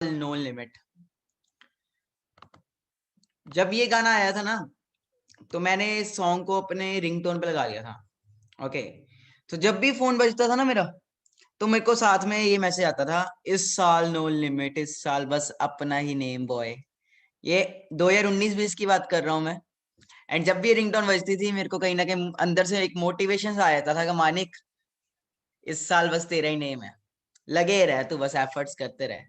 No limit. जब ये गाना आया था ना तो मैंने इस सॉन्ग को अपने रिंगटोन पे लगा लिया था। ओके, तो जब भी फोन बजता था ना मेरा तो मेरे को साथ में ये मैसेज आता था, इस साल नो लिमिट, इस साल बस अपना ही नेम बॉय। ये 2019-20 की बात कर रहा हूँ मैं। एंड जब भी ये रिंगटोन बजती थी मेरे को कहीं ना कहीं अंदर से एक मोटिवेशन सा आ जाता था कि मानिक, इस साल बस तेरा ही नेम है, लगे रह तू, बस एफर्ट्स करते रह।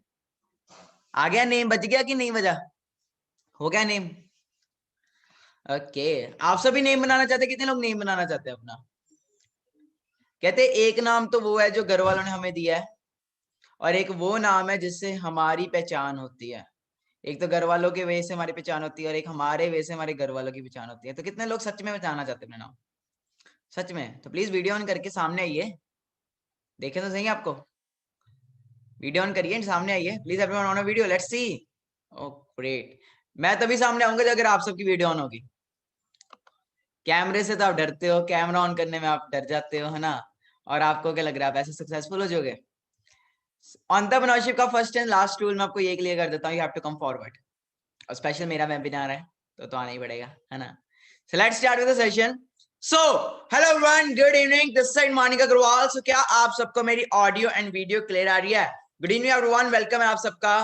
आ गया नेम, बज गया कि नहीं बजा? हो गया नेम। ओके, आप सभी नेम बनाना चाहते हैं? कितने लोग नेम बनाना चाहते हैं अपना? कहते एक नाम तो वो है जो घर वालों ने हमें दिया है, और एक वो नाम है जिससे हमारी पहचान होती है। एक तो घर वालों के वजह से हमारी पहचान होती है और एक हमारे वजह से हमारे घर वालों की पहचान होती है। तो कितने लोग सच में पहचानना चाहते हैं अपना नाम? सच में? तो प्लीज वीडियो ऑन करके सामने आइए, देखे तो सही आपको। वीडियो ऑन करिए, सामने आइए please, everyone on a video, let's see. Oh great. मैं तभी सामने आऊंगा अगर आप सबकी वीडियो ऑन होगी। कैमरे से तो आप डरते हो, कैमरा ऑन करने में आप डर जाते हो, है ना? और आपको क्या लग रहा है आप ऐसे सक्सेसफुल हो जाओगे? एंटरप्रेन्योरशिप का फर्स्ट एंड लास्ट रूल मैं आपको ये क्लियर कर देता हूँ, you have to come forward. और स्पेशल मेरा वेबिनार है तो आना ही पड़ेगा, है ना? So let's start with the session. So hello everyone, good evening, this side Manika Agarwal. So क्या आप सबको मेरी ऑडियो एंड वीडियो क्लियर आ रही है? गुड इवनिंग एवरीवन, वेलकम है आप सबका,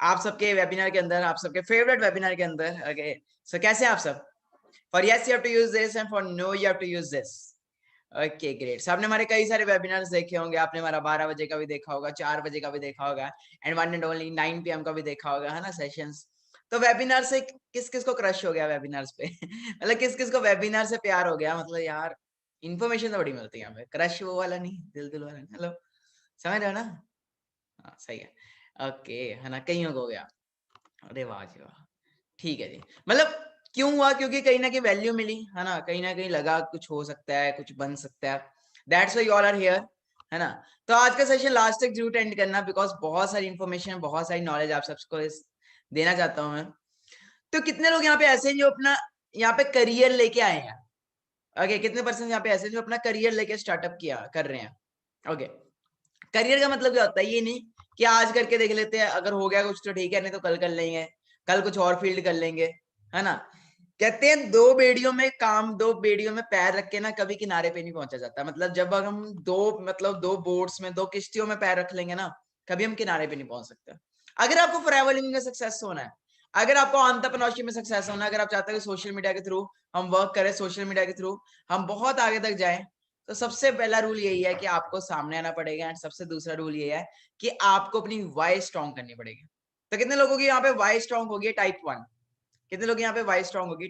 आप सबके वेबिनार के अंदर, आप सबके फेवरेट वेबिनार के अंदर। ओके, सो कैसे हैं आप सब? For yes you have to use this and for no you have to use this. Okay great. so, आपने हमारे कई सारे वेबिनार्स देखे होंगे, आपने हमारा 12 बजे का भी देखा होगा, 4 बजे का भी देखा होगा, and one and only 9 PM का भी देखा होगा, है ना, सेशंस। तो वेबिनार से किस किस को क्रश हो गया वेबिनार्स पे? मतलब किस किस को वेबिनार से प्यार हो गया? मतलब यार इन्फॉर्मेशन तो बड़ी मिलती है यहाँ पे, क्रश वो वाला नहीं, दिल दिल वाला नहीं। हेलो, समझ रहे हो ना? हाँ सही है। ओके, है ना, कईयों को हो गया। अरे वाह जी वाह, ठीक है जी। मतलब क्यों हुआ? क्योंकि कहीं ना कहीं वैल्यू मिली, है ना, कहीं ना कहीं लगा कुछ हो सकता है, कुछ बन सकता है। That's why you all are here, है ना? तो आज का सेशन लास्ट तक जरूर एंड करना, बिकॉज बहुत सारी इंफॉर्मेशन, बहुत सारी नॉलेज आप सबको देना चाहता हूँ मैं। तो कितने लोग यहाँ पे ऐसे हैं जो अपना यहाँ पे करियर लेके आए हैं? ओके, कितने परसेंट यहाँ पे ऐसे हैं जो अपना करियर लेके स्टार्टअप किया कर रहे हैं? ओके, करियर का मतलब क्या होता है? ये नहीं कि आज करके देख लेते हैं, अगर हो गया कुछ तो ठीक है, नहीं तो कल कर लेंगे, कल कुछ और फील्ड कर लेंगे, है ना? कहते हैं दो बेड़ियों में काम, दो बेड़ियों में पैर रख के ना कभी किनारे पे नहीं पहुंचा जाता। मतलब जब हम दो बोट्स में, दो किश्तियों में पैर रख लेंगे ना, कभी हम किनारे पे नहीं पहुंच सकते। अगर आपको फॉरएवर लिविंग में सक्सेस होना है, अगर आपको एंटरप्रेन्योरशिप में सक्सेस होना है, अगर आप चाहते हो सोशल मीडिया के थ्रू हम वर्क करें, सोशल मीडिया के थ्रू हम बहुत आगे तक जाएं, तो सबसे पहला रूल यही है कि आपको सामने आना पड़ेगा। एंड सबसे दूसरा रूल ये है कि आपको अपनी वाई स्ट्रॉन्ग करनी पड़ेगी। तो कितने लोगों की यहाँ पे वाई स्ट्रॉन्ग होगी? टाइप 1। कितने लोग यहाँ पे वाई स्ट्रॉन्ग होगी?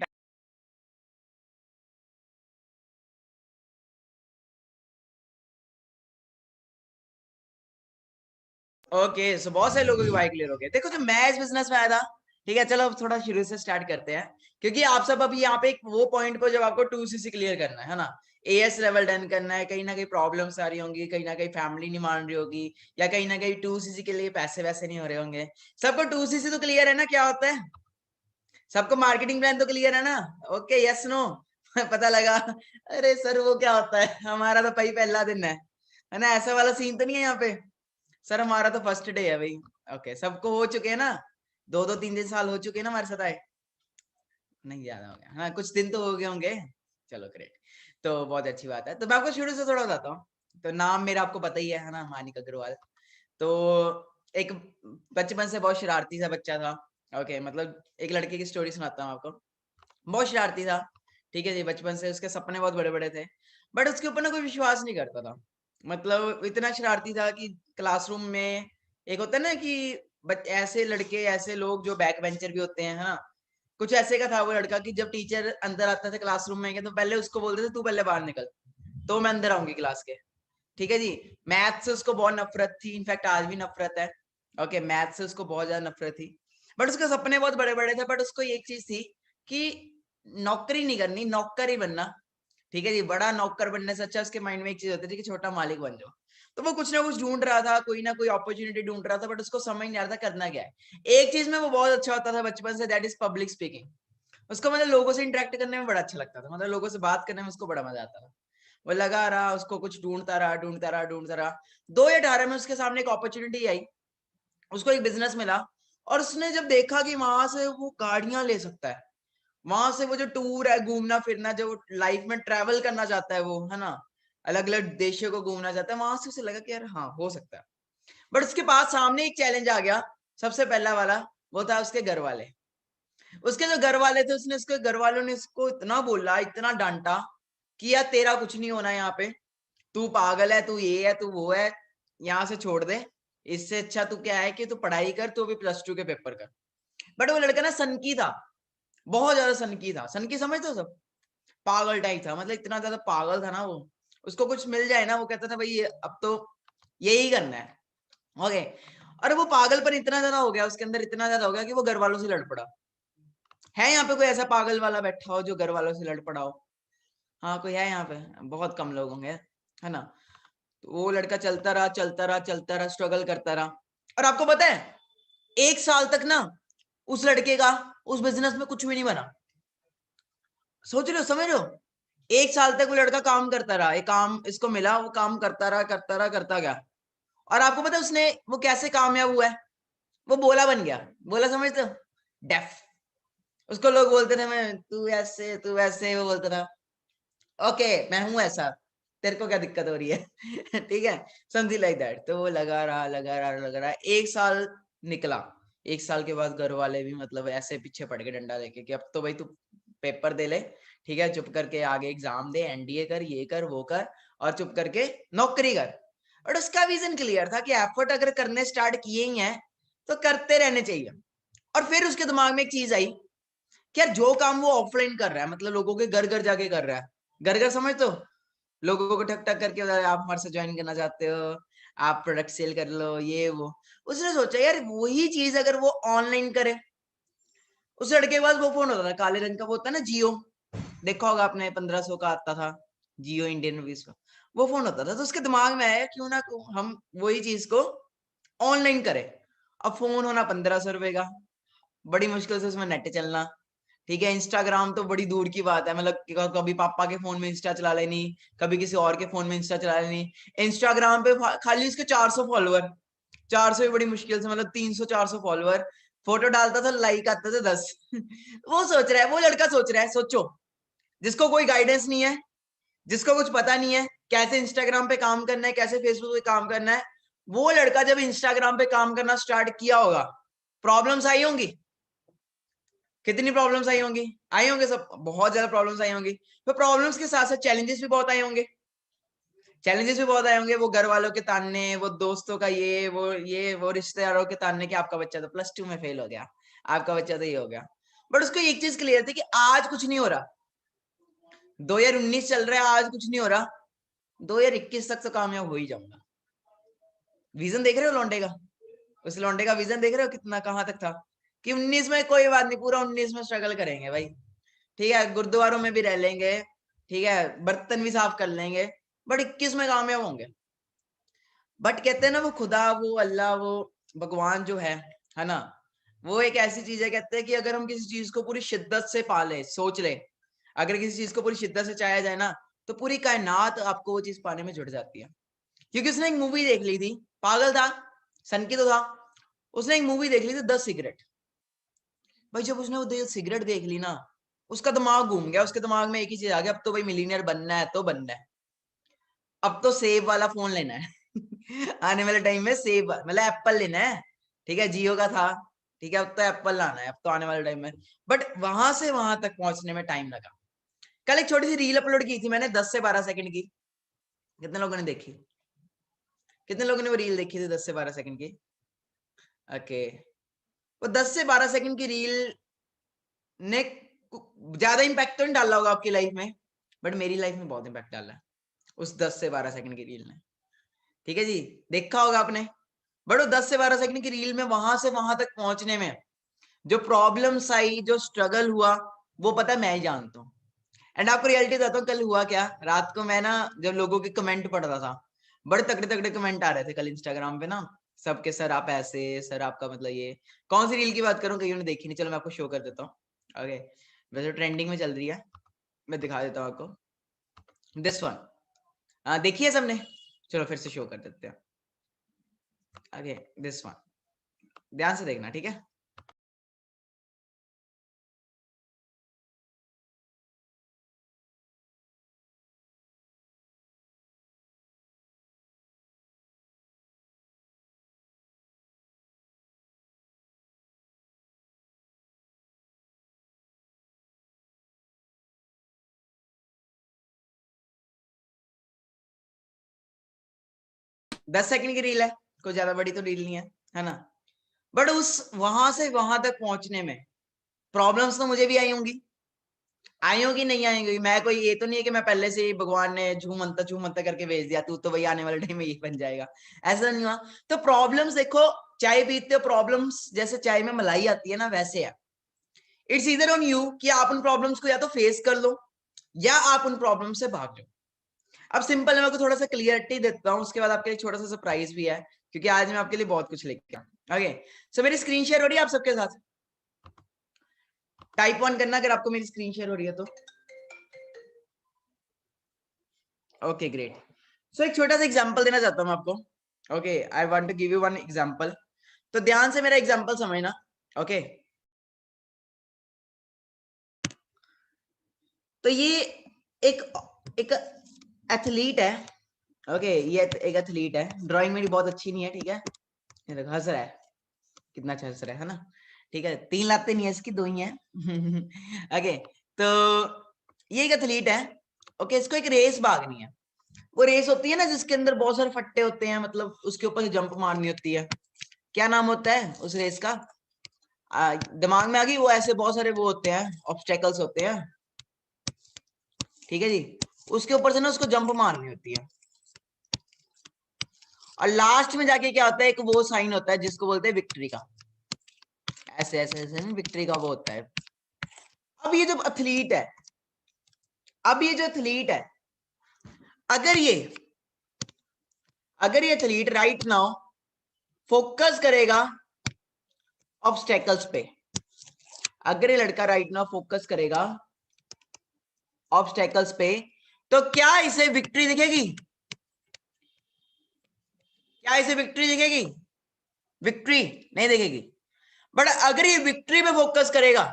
ओके, सो बहुत सारे लोगों की वाई क्लियर हो गए। देखो, जो मैं इस बिजनेस में आया था, ठीक है, चलो अब थोड़ा शुरू से स्टार्ट करते हैं, क्योंकि आप सब अभी यहाँ पे एक वो पॉइंट पर जब आपको 2cc क्लियर करना है ना, एएस लेवल डन करना है, कहीं ना कहीं प्रॉब्लम्स आ रही होंगी, कहीं ना कहीं फैमिली नहीं मान रही होगी, या कहीं ना कहीं 2cc के लिए पैसे वैसे नहीं हो रहे होंगे। सबको 2cc तो क्लियर है ना क्या होता है? सबको मार्केटिंग प्लान तो क्लियर है ना? Okay, yes no? पता लगा? अरे सर वो क्या होता है, हमारा तो पहला दिन है ना, ऐसा वाला सीन तो नहीं है यहाँ पे। सर हमारा तो फर्स्ट डे है भाई। ओके, सबको हो चुके हैं ना? 2-2 3 दिन साल हो चुके हैं ना हमारे साथ आए? नहीं, ज्यादा हो गया, हाँ कुछ दिन तो हो गए होंगे। चलो ग्रेट, तो बहुत अच्छी बात है। तो मैं आपको शुरू से थोड़ा बताता हूँ। तो नाम मेरा आपको पता ही है ना, मानिक अग्रवाल। तो एक बचपन से बहुत शरारती सा बच्चा था। ओके, मतलब एक लड़के की स्टोरी सुनाता हूँ आपको। बहुत शरारती था, ठीक है जी, बचपन से उसके सपने बहुत बड़े बड़े थे, बट उसके ऊपर ना कोई विश्वास नहीं करता था। मतलब इतना शरारती था कि क्लासरूम में एक होता है ना कि ऐसे लड़के, ऐसे लोग जो बैक बेंचर भी होते हैं, है ना, कुछ ऐसे का था वो लड़का कि जब टीचर अंदर आता था क्लासरूम में तो पहले उसको बोलते थे तू पहले बाहर निकल, तो मैं अंदर आऊंगी क्लास के। ठीक है जी। मैथ से उसको बहुत नफरत थी, इनफैक्ट आज भी नफरत है। ओके, मैथ से उसको बहुत ज्यादा नफरत थी, बट उसके सपने बहुत बड़े बड़े थे। बट उसको एक चीज थी कि नौकरी नहीं करनी, नौकर ही बनना। ठीक है जी, बड़ा नौकर बनने से अच्छा उसके माइंड में एक चीज होती थी कि छोटा मालिक बन जाओ। तो वो कुछ ना कुछ ढूंढ रहा था, कोई ना कोई अपॉर्चुनिटी ढूंढ रहा था, बट उसको समझ नहीं आ रहा था करना क्या है। एक चीज में वो बहुत अच्छा होता था बचपन से, दैट इज पब्लिक स्पीकिंग। उसको मतलब लोगों से इंटरेक्ट करने में बड़ा अच्छा लगता था, मतलब लोगों से बात करने में उसको बड़ा मजा आता था। वो लगा रहा, उसको कुछ ढूंढता रहा, ढूंढता रहा, ढूंढता रहा। 2018 में उसके सामने एक अपॉर्चुनिटी आई। उसको एक बिजनेस मिला और उसने जब देखा कि वहां से वो गाड़ियां ले सकता है, वहां से वो जो टूर है, घूमना फिरना, जो लाइफ में ट्रैवल करना चाहता है वो, है ना, अलग अलग देशों को घूमना चाहता है, वहां से उसे लगा कि यार हाँ हो सकता है। बट उसके पास सामने एक चैलेंज आ गया। सबसे पहला वाला वो था उसके घर वाले। उसके जो घर वाले थे, उसने उसके घर वालों ने उसको इतना बोला, इतना डांटा कि यार तेरा कुछ नहीं होना यहाँ पे, तू पागल है, तू ये है, तू वो है, यहाँ से छोड़ दे, इससे अच्छा तू क्या है कि तू पढ़ाई कर, तू भी +2 के पेपर कर। बट वो लड़का ना सनकी था, बहुत ज्यादा सनकी था। सनकी समझते हो सब, पागल टाइप था, मतलब इतना ज्यादा पागल था ना वो। उसको कुछ मिल जाए ना, वो कहता था भाई अब तो यही करना है। ओके। और वो पागलपन इतना ज्यादा हो गया उसके अंदर, इतना ज्यादा हो गया कि वो घर वालों से लड़ पड़ा। है यहाँ पे कोई ऐसा पागल वाला बैठा हो जो घर वालों से लड़ पड़ा हो? हाँ कोई है यहाँ पे? बहुत कम लोग होंगे, है ना। तो वो लड़का चलता रहा, चलता रहा, चलता रहा, स्ट्रगल करता रहा। और आपको पता है 1 साल तक ना उस लड़के का उस बिजनेस में कुछ भी नहीं बना। सोच रहे हो, समझ रहे हो? 1 साल तक वो लड़का काम करता रहा, एक काम इसको मिला, वो काम करता रहा, करता रहा, करता गया। और आपको पता है उसने वो कैसे कामयाब हुआ है? वो बोला बन गया। बोला समझते हो? डेफ। उसको लोग बोलते थे, मैं तू ऐसे तू वैसे, वो बोलता था ओके मैं हूं ऐसा, तेरे को क्या दिक्कत हो रही है? ठीक है, समथिंग लाइक दैट। तो वो लगा रहा, लगा रहा, लगा रहा, 1 साल निकला। 1 साल के बाद घर वाले भी मतलब ऐसे पीछे पड़ गए डंडा लेके कि अब तो भाई तू पेपर दे ले, ठीक है, चुप करके आगे एग्जाम दे, एनडीए कर, ये कर, वो कर, और चुप करके नौकरी कर। और उसका विजन क्लियर था कि एफर्ट अगर करने स्टार्ट किए ही हैं तो करते रहने चाहिए। और फिर उसके दिमाग में एक चीज आई कि यार जो काम वो ऑफलाइन कर रहा है, मतलब लोगों के घर घर जाके कर रहा है, घर घर समझ तो, लोगों को ठक ठक करके बता रहा है, आप हमारे साथ ज्वाइन करना चाहते हो, आप प्रोडक्ट सेल कर लो, ये वो। उसने सोचा यार वही चीज अगर वो ऑनलाइन करे। उस लड़के के पास वो फोन होता था काले रंग का, वो होता है ना जियो, देखा होगा आपने, 1500 का आता था, जियो इंडियन रुपीज का। वो फोन होता था, तो उसके दिमाग में आया क्यों ना हम वही चीज को ऑनलाइन करें। अब फोन होना 1500 रुपए का, बड़ी मुश्किल से उसमें नेट चलना, ठीक है, इंस्टाग्राम तो बड़ी दूर की बात है, मतलब कभी पापा के फोन में इंस्टा चला लेनी, कभी किसी और के फोन में इंस्टा चला लेनी। इंस्टाग्राम पे खाली उसके 400 फॉलोअर, 400 भी बड़ी मुश्किल से, मतलब 300 400 फॉलोअर। फोटो डालता था, लाइक आते थे 10। वो सोच रहा है, वो लड़का सोच रहा है, सोचो, जिसको कोई गाइडेंस नहीं है, जिसको कुछ पता नहीं है कैसे इंस्टाग्राम पे काम करना है, कैसे फेसबुक पे काम करना है, वो लड़का जब इंस्टाग्राम पे काम करना स्टार्ट किया होगा, प्रॉब्लम्स आई होंगी। कितनी प्रॉब्लम्स आई होंगे सब, बहुत ज्यादा प्रॉब्लम्स आई होंगी। तो प्रॉब्लम्स के साथ साथ चैलेंजेस भी बहुत आए होंगे, चैलेंजेस भी बहुत आए होंगे, वो घर वालों के ताने, वो दोस्तों का ये वो रिश्तेदारों के ताने कि आपका बच्चा तो +2 में फेल हो गया, आपका बच्चा तो ये हो गया। बट उसको एक चीज क्लियर थी कि आज कुछ नहीं हो रहा, 2019 चल रहा है, आज कुछ नहीं हो रहा, 2021 तक तो कामयाब हो ही जाऊंगा। विजन देख रहे हो लौंडे का? उस लौंडे का विजन देख रहे हो कितना, कहां तक था कि 19 में कोई बात नहीं, पूरा 19 में स्ट्रगल करेंगे भाई, ठीक है, गुरुद्वारों में भी रह लेंगे, ठीक है, बर्तन भी साफ कर लेंगे, बट 21 में कामयाब होंगे। बट कहते हैं ना वो खुदा, वो अल्लाह, वो भगवान जो है ना, वो एक ऐसी चीज है, कहते हैं कि अगर हम किसी चीज को पूरी शिद्दत से पाले, सोच ले, अगर किसी चीज को पूरी शिद्दत से चाहा जाए ना, तो पूरी कायनात आपको वो चीज पाने में जुट जाती है। क्योंकि उसने एक मूवी देख ली थी, पागल था, सनकी तो था, उसने एक मूवी देख ली थी 10 सिगरेट। भाई जब उसने वो सिगरेट देख ली ना, उसका दिमाग घूम गया, उसके दिमाग में एक ही चीज आ गया, अब तो भाई मिलीनियर बनना है तो बनना है, अब तो सेब वाला फोन लेना है। आने वाले टाइम में सेब मतलब एप्पल लेना है, ठीक है, जियो का था, ठीक है, अब तो एप्पल लाना है, अब तो आने वाले टाइम में। बट वहां से वहां तक पहुंचने में टाइम लगा। कल एक छोटी सी रील अपलोड की थी मैंने, 10 से 12 सेकंड की। कितने लोगों ने देखी? कितने लोगों ने वो रील देखी थी 10 से 12 सेकंड की? ओके। वो 10 से 12 सेकंड की रील ने ज्यादा इम्पैक्ट तो नहीं डाला होगा आपकी लाइफ में, बट मेरी लाइफ में बहुत इम्पैक्ट डाला है उस 10 से 12 सेकंड की रील ने, ठीक है जी। देखा होगा आपने। बट वो 10 से 12 सेकंड की रील में वहां से वहां तक पहुंचने में जो प्रॉब्लम्स आई, जो स्ट्रगल हुआ, वो पता है मैं ही जानता हूँ। एंड आपको रियलिटी बताता हूँ, कल हुआ क्या, रात को मैं ना जब लोगों के कमेंट पढ़ रहा था, बड़े तगड़े तगड़े कमेंट आ रहे थे कल इंस्टाग्राम पे ना, सबके सर आप ऐसे, सर आपका मतलब ये, कौन सी रील की बात करूं, कहीं ने देखी नहीं, चलो मैं आपको शो कर देता हूँ। ओके, वैसे ट्रेंडिंग में चल रही है, मैं दिखा देता हूँ आपको, दिस वन। देखिए सबने, चलो फिर से शो कर देते हैं। ओके, दिस वन, ध्यान से देखना, ठीक है। दस सेकंड की रील है, कोई ज्यादा बड़ी तो रील नहीं है ना। बट उस वहां से वहां तक पहुंचने में प्रॉब्लम्स तो मुझे भी आई होंगी नहीं आई होंगी। मैं कोई ये तो नहीं है कि मैं पहले से ही भगवान ने झूमंता करके भेज दिया, तू तो भाई आने वाले टाइम में यही बन जाएगा, ऐसा नहीं हुआ। तो प्रॉब्लम्स देखो, चाय पीते हो प्रॉब्लम्स जैसे चाय में मलाई आती है ना, वैसे है। इट्स ईदर ऑन यू कि आप उन प्रॉब्लम्स को या तो फेस कर लो या आप उन प्रॉब्लम से भाग जाओ। अब सिंपल मैं आपको थोड़ा सा क्लियरिटी देता हूँ, उसके बाद आपके लिए छोटा सा सरप्राइज भी है, क्योंकि आज मैं आपके लिए बहुत कुछ लेके आया। ओके, सो मेरी स्क्रीन शेयर हो रही है आप सबके साथ? टाइप 1 करना अगर आपको मेरी स्क्रीन शेयर हो रही है तो। Okay great. सो एक छोटा सा एग्जांपल देना चाहता हूँ मैं आपको। Okay, I want to give you one example, तो ध्यान से मेरा एग्जांपल समझना। ओके, तो ये एक एक एथलीट है। ओके, ये एक एथलीट है। ड्राइंग मेरी बहुत अच्छी नहीं है, ठीक है। ये देखो हंस रहा है, कितना अच्छा हंस रहा है ना, ठीक है। 3 लाते नहीं है इसकी, 2 ही है। ओके, तो ये एक एथलीट है। ओके, इसको एक रेस भागनी है। वो रेस होती है ना जिसके अंदर बहुत सारे फट्टे होते हैं, मतलब उसके ऊपर से जंप मारनी होती है। क्या नाम होता है उस रेस का? दिमाग में आ गई? वो ऐसे बहुत सारे वो होते हैं, ऑब्स्टेकल्स होते हैं, ठीक है जी। उसके ऊपर से ना उसको जंप मारनी होती है, और लास्ट में जाके क्या होता है, एक वो साइन होता है जिसको बोलते हैं विक्ट्री का। ऐसे ऐसे ऐसे विक्ट्री का वो होता है। अब ये जो एथलीट है, अगर ये एथलीट राइट नाउ फोकस करेगा ऑब्स्टेकल्स पे, अगर ये लड़का राइट नाउ फोकस करेगा ऑब्स्टेकल्स पे, तो क्या इसे विक्ट्री दिखेगी? क्या इसे विक्ट्री दिखेगी? विक्ट्री नहीं दिखेगी। बट अगर ये विक्ट्री पे फोकस करेगा,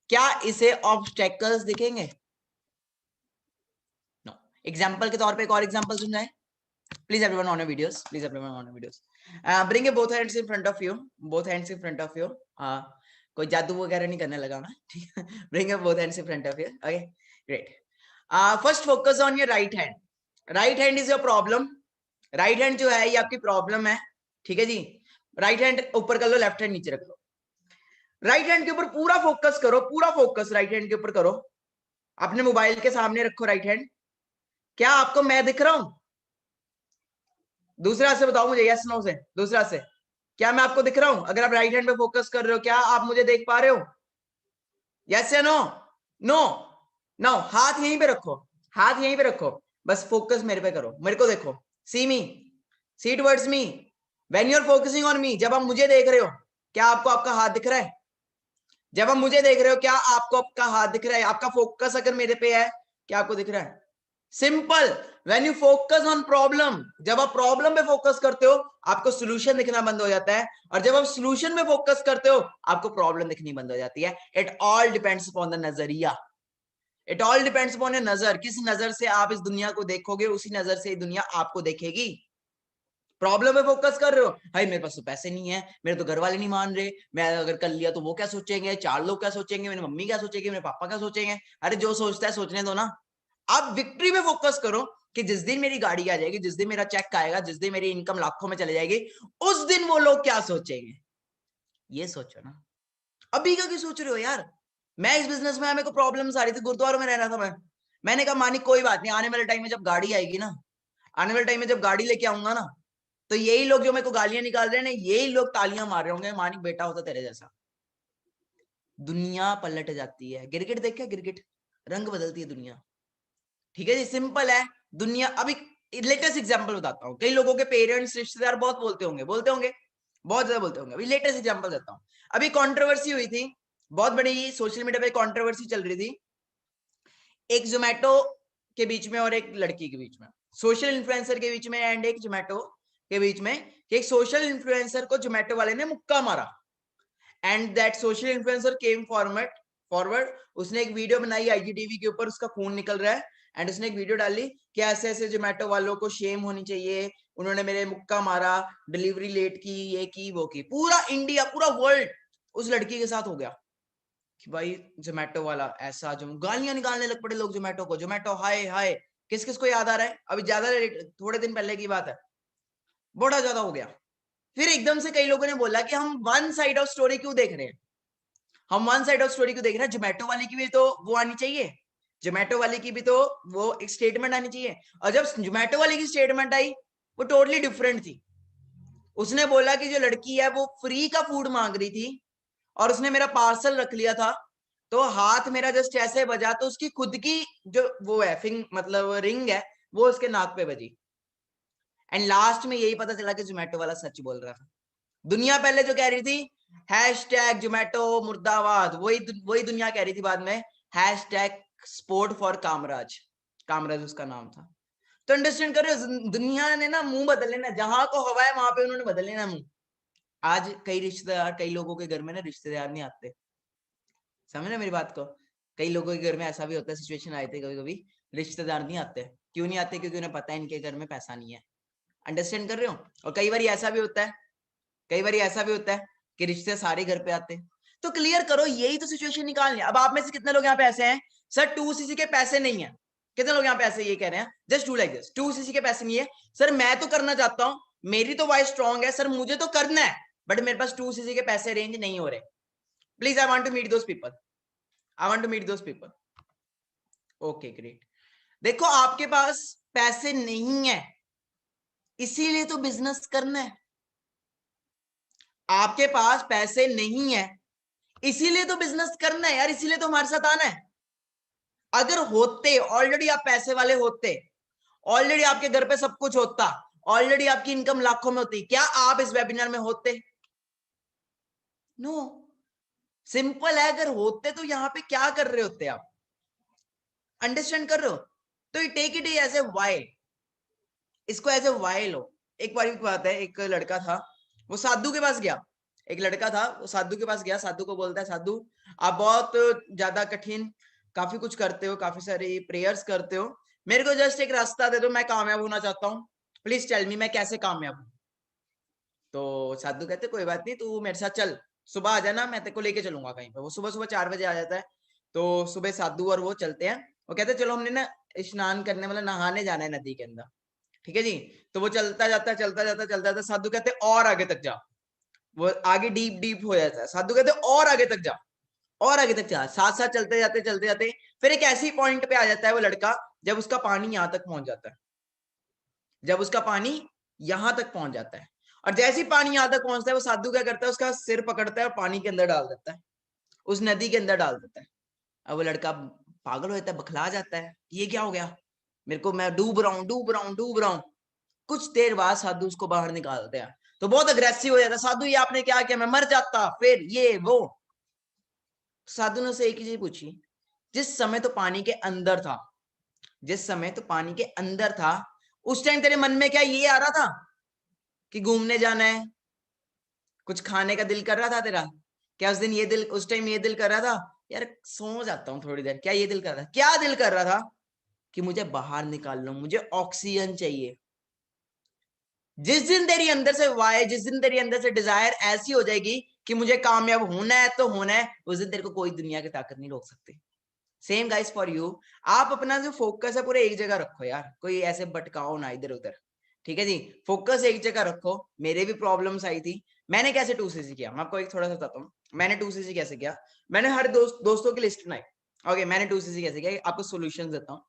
क्या इसे ऑब्स्टेकल्स दिखेंगे? नो। एग्जांपल के तौर पे एक और एग्जांपल सुन जाए। Please everyone on your videos. Bring your both hands in front of you. कोई जादू वगैरह नहीं करने लगा मैं, ठीक है। Bring your both hands in front of you. Okay, great. First focus on your right hand. Right hand is your problem. Right hand जो है ये आपकी प्रॉब्लम है, ठीक है जी। राइट हैंड ऊपर कर लो, लेफ्ट हैंड नीचे रख लो। राइट हैंड के ऊपर पूरा फोकस करो, पूरा फोकस राइट हैंड के ऊपर करो। अपने मोबाइल के सामने रखो राइट हैंड। क्या आपको मैं दिख रहा हूं? दूसरा से बताओ मुझे, यस नो से। दूसरा से, क्या मैं आपको दिख रहा हूं? अगर आप राइट हैंड पे फोकस कर रहे हो, क्या आप मुझे देख पा रहे हो? यस या नो? नो। नो, हाथ यहीं पे रखो, हाथ यहीं पे रखो, बस फोकस मेरे पे करो, मेरे को देखो। See me, see towards me. When you are focusing on me, जब आप मुझे देख रहे हो, क्या आपको आपका हाथ दिख रहा है? जब आप मुझे देख रहे हो, क्या आपको आपका हाथ दिख रहा है? आपका फोकस अगर मेरे पे है, क्या आपको दिख रहा है? Simple. When you focus on problem, जब आप प्रॉब्लम पे फोकस करते हो, आपको सोल्यूशन दिखना बंद हो जाता है, और जब आप सोल्यूशन पे फोकस करते हो, आपको प्रॉब्लम दिखनी बंद हो जाती है। It all depends upon the नजरिया। It all depends upon your नजर। किस नजर से आप इस दुनिया को देखोगे, उसी नजर से दुनिया आपको देखेगी। प्रॉब्लम पे फोकस कर रहे हो, भाई मेरे पास तो पैसे नहीं है, मेरे तो घर वाले नहीं मान रहे, मैं अगर कर लिया तो वो क्या सोचेंगे, 4 लोग क्या सोचेंगे, मेरी मम्मी क्या सोचेगी, मेरे पापा क्या सोचेंगे। अरे जो सोचता है सोचने दो ना। आप विक्ट्री पे फोकस करो कि जिस दिन मेरी गाड़ी आ जाएगी, जिस दिन मेरा चेक आएगा, जिस दिन मेरी इनकम लाखों में चले जाएगी, उस दिन वो लोग क्या सोचेंगे, ये सोचो ना। अभी का क्यों सोच रहे हो यार? मैं इस बिजनेस में, मेरे को प्रॉब्लम्स आ रही थी, गुरुद्वारों में रहना था मैंने कहा मानिक कोई बात नहीं, आने वाले टाइम में जब गाड़ी आएगी ना, आने वाले टाइम में जब गाड़ी लेके आऊंगा ना, तो यही लोग जो मेरे को गालियां निकाल रहे हैं ना, यही लोग तालियां मार रहे होंगे, मानिक बेटा होता तेरे जैसा। दुनिया पलट जाती है। गिरगिट देखा? गिरगिट रंग बदलती है दुनिया, ठीक है जी। सिंपल है दुनिया। अभी लेटेस्ट एग्जांपल बताता हूँ। कई लोगों के पेरेंट्स, रिश्तेदार बहुत बोलते होंगे, बहुत ज्यादा बोलते होंगे। अभी लेटेस्ट एग्जांपल देता हूँ। अभी कंट्रोवर्सी हुई थी, बहुत बड़ी सोशल मीडिया पे कंट्रोवर्सी चल रही थी, एक जोमेटो के बीच में और एक लड़की के बीच में, सोशल इन्फ्लुएंसर के बीच में, एंड एक जोमेटो के बीच में कि एक सोशल इन्फ्लुएंसर को जोमेटो वाले ने मुक्का मारा, and that social influencer came forward. उसने एक वीडियो बनाई आईजीटीवी के ऊपर, उसका खून निकल रहा है, एंड उसने एक वीडियो डाली कि ऐसे ऐसे जोमेटो वालों को शेम होनी चाहिए, उन्होंने मेरे मुक्का मारा, डिलीवरी लेट की, ये की वो की। पूरा इंडिया, पूरा वर्ल्ड उस लड़की के साथ हो गया कि भाई जोमेटो वाला ऐसा, जो गालियां निकालने लग पड़े लोग जोमेटो को, जोमेटो हाय हाय। किस किस को याद आ रहा है? अभी ज्यादा थोड़े दिन पहले की बात है, बड़ा ज्यादा हो गया। फिर एकदम से कई लोगों ने बोला कि हम वन साइड ऑफ स्टोरी क्यों देख रहे हैं, हम वन साइड ऑफ स्टोरी क्यों देख रहे हैं, जोमेटो वाले की भी तो वो आनी चाहिए, जोमेटो वाले की भी तो वो एक स्टेटमेंट आनी चाहिए। और जब जोमेटो वाले की स्टेटमेंट आई, वो टोटली डिफरेंट थी। उसने बोला कि जो लड़की है वो फ्री का फूड मांग रही थी और उसने मेरा पार्सल रख लिया था, तो हाथ मेरा जस्ट ऐसे बजा तो उसकी खुद की जो वो है मतलब रिंग है, वो उसके नाक पे बजी। एंड लास्ट में यही पता चला कि जोमेटो वाला सच बोल रहा था। दुनिया पहले जो कह रही थी हैशटैग जोमेटो मुर्दाबाद, वही दुनिया कह रही थी बाद में hashtag support for Kamaraj. Kamaraj उसका नाम था। तो अंडरस्टैंड कर रहे हो, दुनिया ने ना मुंह बदल लेना, जहां को हवा है वहां पे उन्होंने बदल लेना मुंह। आज कई रिश्तेदार, कई लोगों के घर में ना रिश्तेदार नहीं आते, समझ रहे मेरी बात को? कई लोगों के घर में ऐसा भी होता है, सिचुएशन आए थे कभी कभी, रिश्तेदार नहीं आते। क्यों नहीं आते? क्योंकि उन्हें पता है इनके घर में पैसा नहीं है। अंडरस्टैंड कर रहे हो? और कई बार ऐसा भी होता है, कई बार ऐसा भी होता है कि रिश्ते सारे घर पे आते हैं। तो क्लियर करो, यही तो सिचुएशन निकालनी है। अब आप में से कितने लोग यहाँ पे ऐसे हैं सर 2cc के पैसे नहीं है? कितने लोग यहाँ पे ऐसे ये कह रहे हैं just do like this, 2cc के पैसे नहीं है सर, मैं तो करना चाहता हूँ, मेरी तो वॉइस स्ट्रॉन्ग है सर, मुझे तो करना है, बट मेरे पास 2cc के पैसे अरेंज नहीं हो रहे। Please I want to meet those people, I want to meet those people. Okay great. देखो आपके पास पैसे नहीं है, इसीलिए तो बिजनेस करना है। आपके पास पैसे नहीं है, इसीलिए तो बिजनेस करना है यार, इसीलिए तो हमारे साथ आना है। अगर होते, ऑलरेडी आप पैसे वाले होते, ऑलरेडी आपके घर पे सब कुछ होता, ऑलरेडी आपकी इनकम लाखों में होती, क्या आप इस वेबिनार में होते? नो। सिंपल है, अगर होते तो यहां पे क्या कर रहे होते आप? अंडरस्टैंड कर रहे हो? तो take it as a while, इसको एज ए वाइल लो। एक बार की बात है, एक लड़का था, वो साधु के पास गया। एक लड़का था, वो साधु के पास गया, साधु को बोलता है साधु आप बहुत ज्यादा कठिन काफी कुछ करते हो, काफी सारी प्रेयर्स करते हो, मेरे को जस्ट एक रास्ता दे दो, मैं कामयाब होना चाहता हूँ, प्लीज टेल मी मैं कैसे कामयाब हूँ। तो साधु कहते कोई बात नहीं, तू मेरे साथ चल, सुबह आ जाना, मैं तेरे को लेके चलूंगा कहीं पे। वो सुबह सुबह 4 बजे आ जाता है। तो सुबह साधु और वो चलते हैं, वो कहते चलो हमने ना स्नान करने, मतलब नहाने जाना है नदी के अंदर, ठीक है जी। तो वो चलता जाता है, चलता जाता है, चलता जाता है, साधु कहते और आगे तक जा। वो आगे डीप डीप हो जाता है, साधु कहते और आगे तक जा, और आगे तक जा। साथ साथ चलते जाते फिर एक ऐसी पॉइंट पे आ जाता है वो लड़का, जब उसका पानी यहाँ तक पहुंच जाता है, जब उसका पानी यहां तक पहुंच जाता है, और जैसे ही पानी यहां तक पहुंचता है, वो साधु क्या करता है, उसका सिर पकड़ता है और पानी के अंदर डाल देता है, उस नदी के अंदर डाल देता है। अब वो लड़का पागल हो जाता है, बखला जाता है, ये क्या हो गया, मेरे को, मैं डूब रहा हूँ, डूब रहा हूँ, डूब रहा हूँ। कुछ देर बाद साधु उसको बाहर निकालते हैं, तो बहुत अग्रेसिव हो जाता है, साधु ये आपने क्या किया, मैं मर जाता, फिर ये वो। साधु ने उससे एक ही चीज पूछी, जिस समय तो पानी के अंदर था, जिस समय तो पानी के अंदर था, उस टाइम तेरे मन में क्या ये आ रहा था कि घूमने जाना है, कुछ खाने का दिल कर रहा था तेरा? क्या उस दिन ये दिल, उस टाइम ये दिल कर रहा था यार सो जाता हूँ थोड़ी देर, क्या ये दिल कर रहा था? क्या दिल कर रहा था? कि मुझे बाहर निकाल लो, मुझे ऑक्सीजन चाहिए। जिस दिन तेरी अंदर से वाय, जिस दिन तेरी अंदर से डिजायर ऐसी हो जाएगी कि मुझे कामयाब होना है तो होना है, उस दिन तेरे को कोई दुनिया की ताकत नहीं रोक सकती। सेम गाइस फॉर यू, आप अपना जो फोकस है पूरा एक जगह रखो यार, कोई ऐसे भटकाओ ना इधर उधर, ठीक है जी। फोकस एक जगह रखो। मेरे भी प्रॉब्लम्स आई थी, मैंने कैसे 2cc किया, मैं आपको एक थोड़ा सा बताता हूँ। मैंने 2cc कैसे किया, मैंने हर दोस्तों की लिस्ट बनाई। ओके, मैंने 2cc कैसे किया, आपको सोल्यूशन देता हूँ।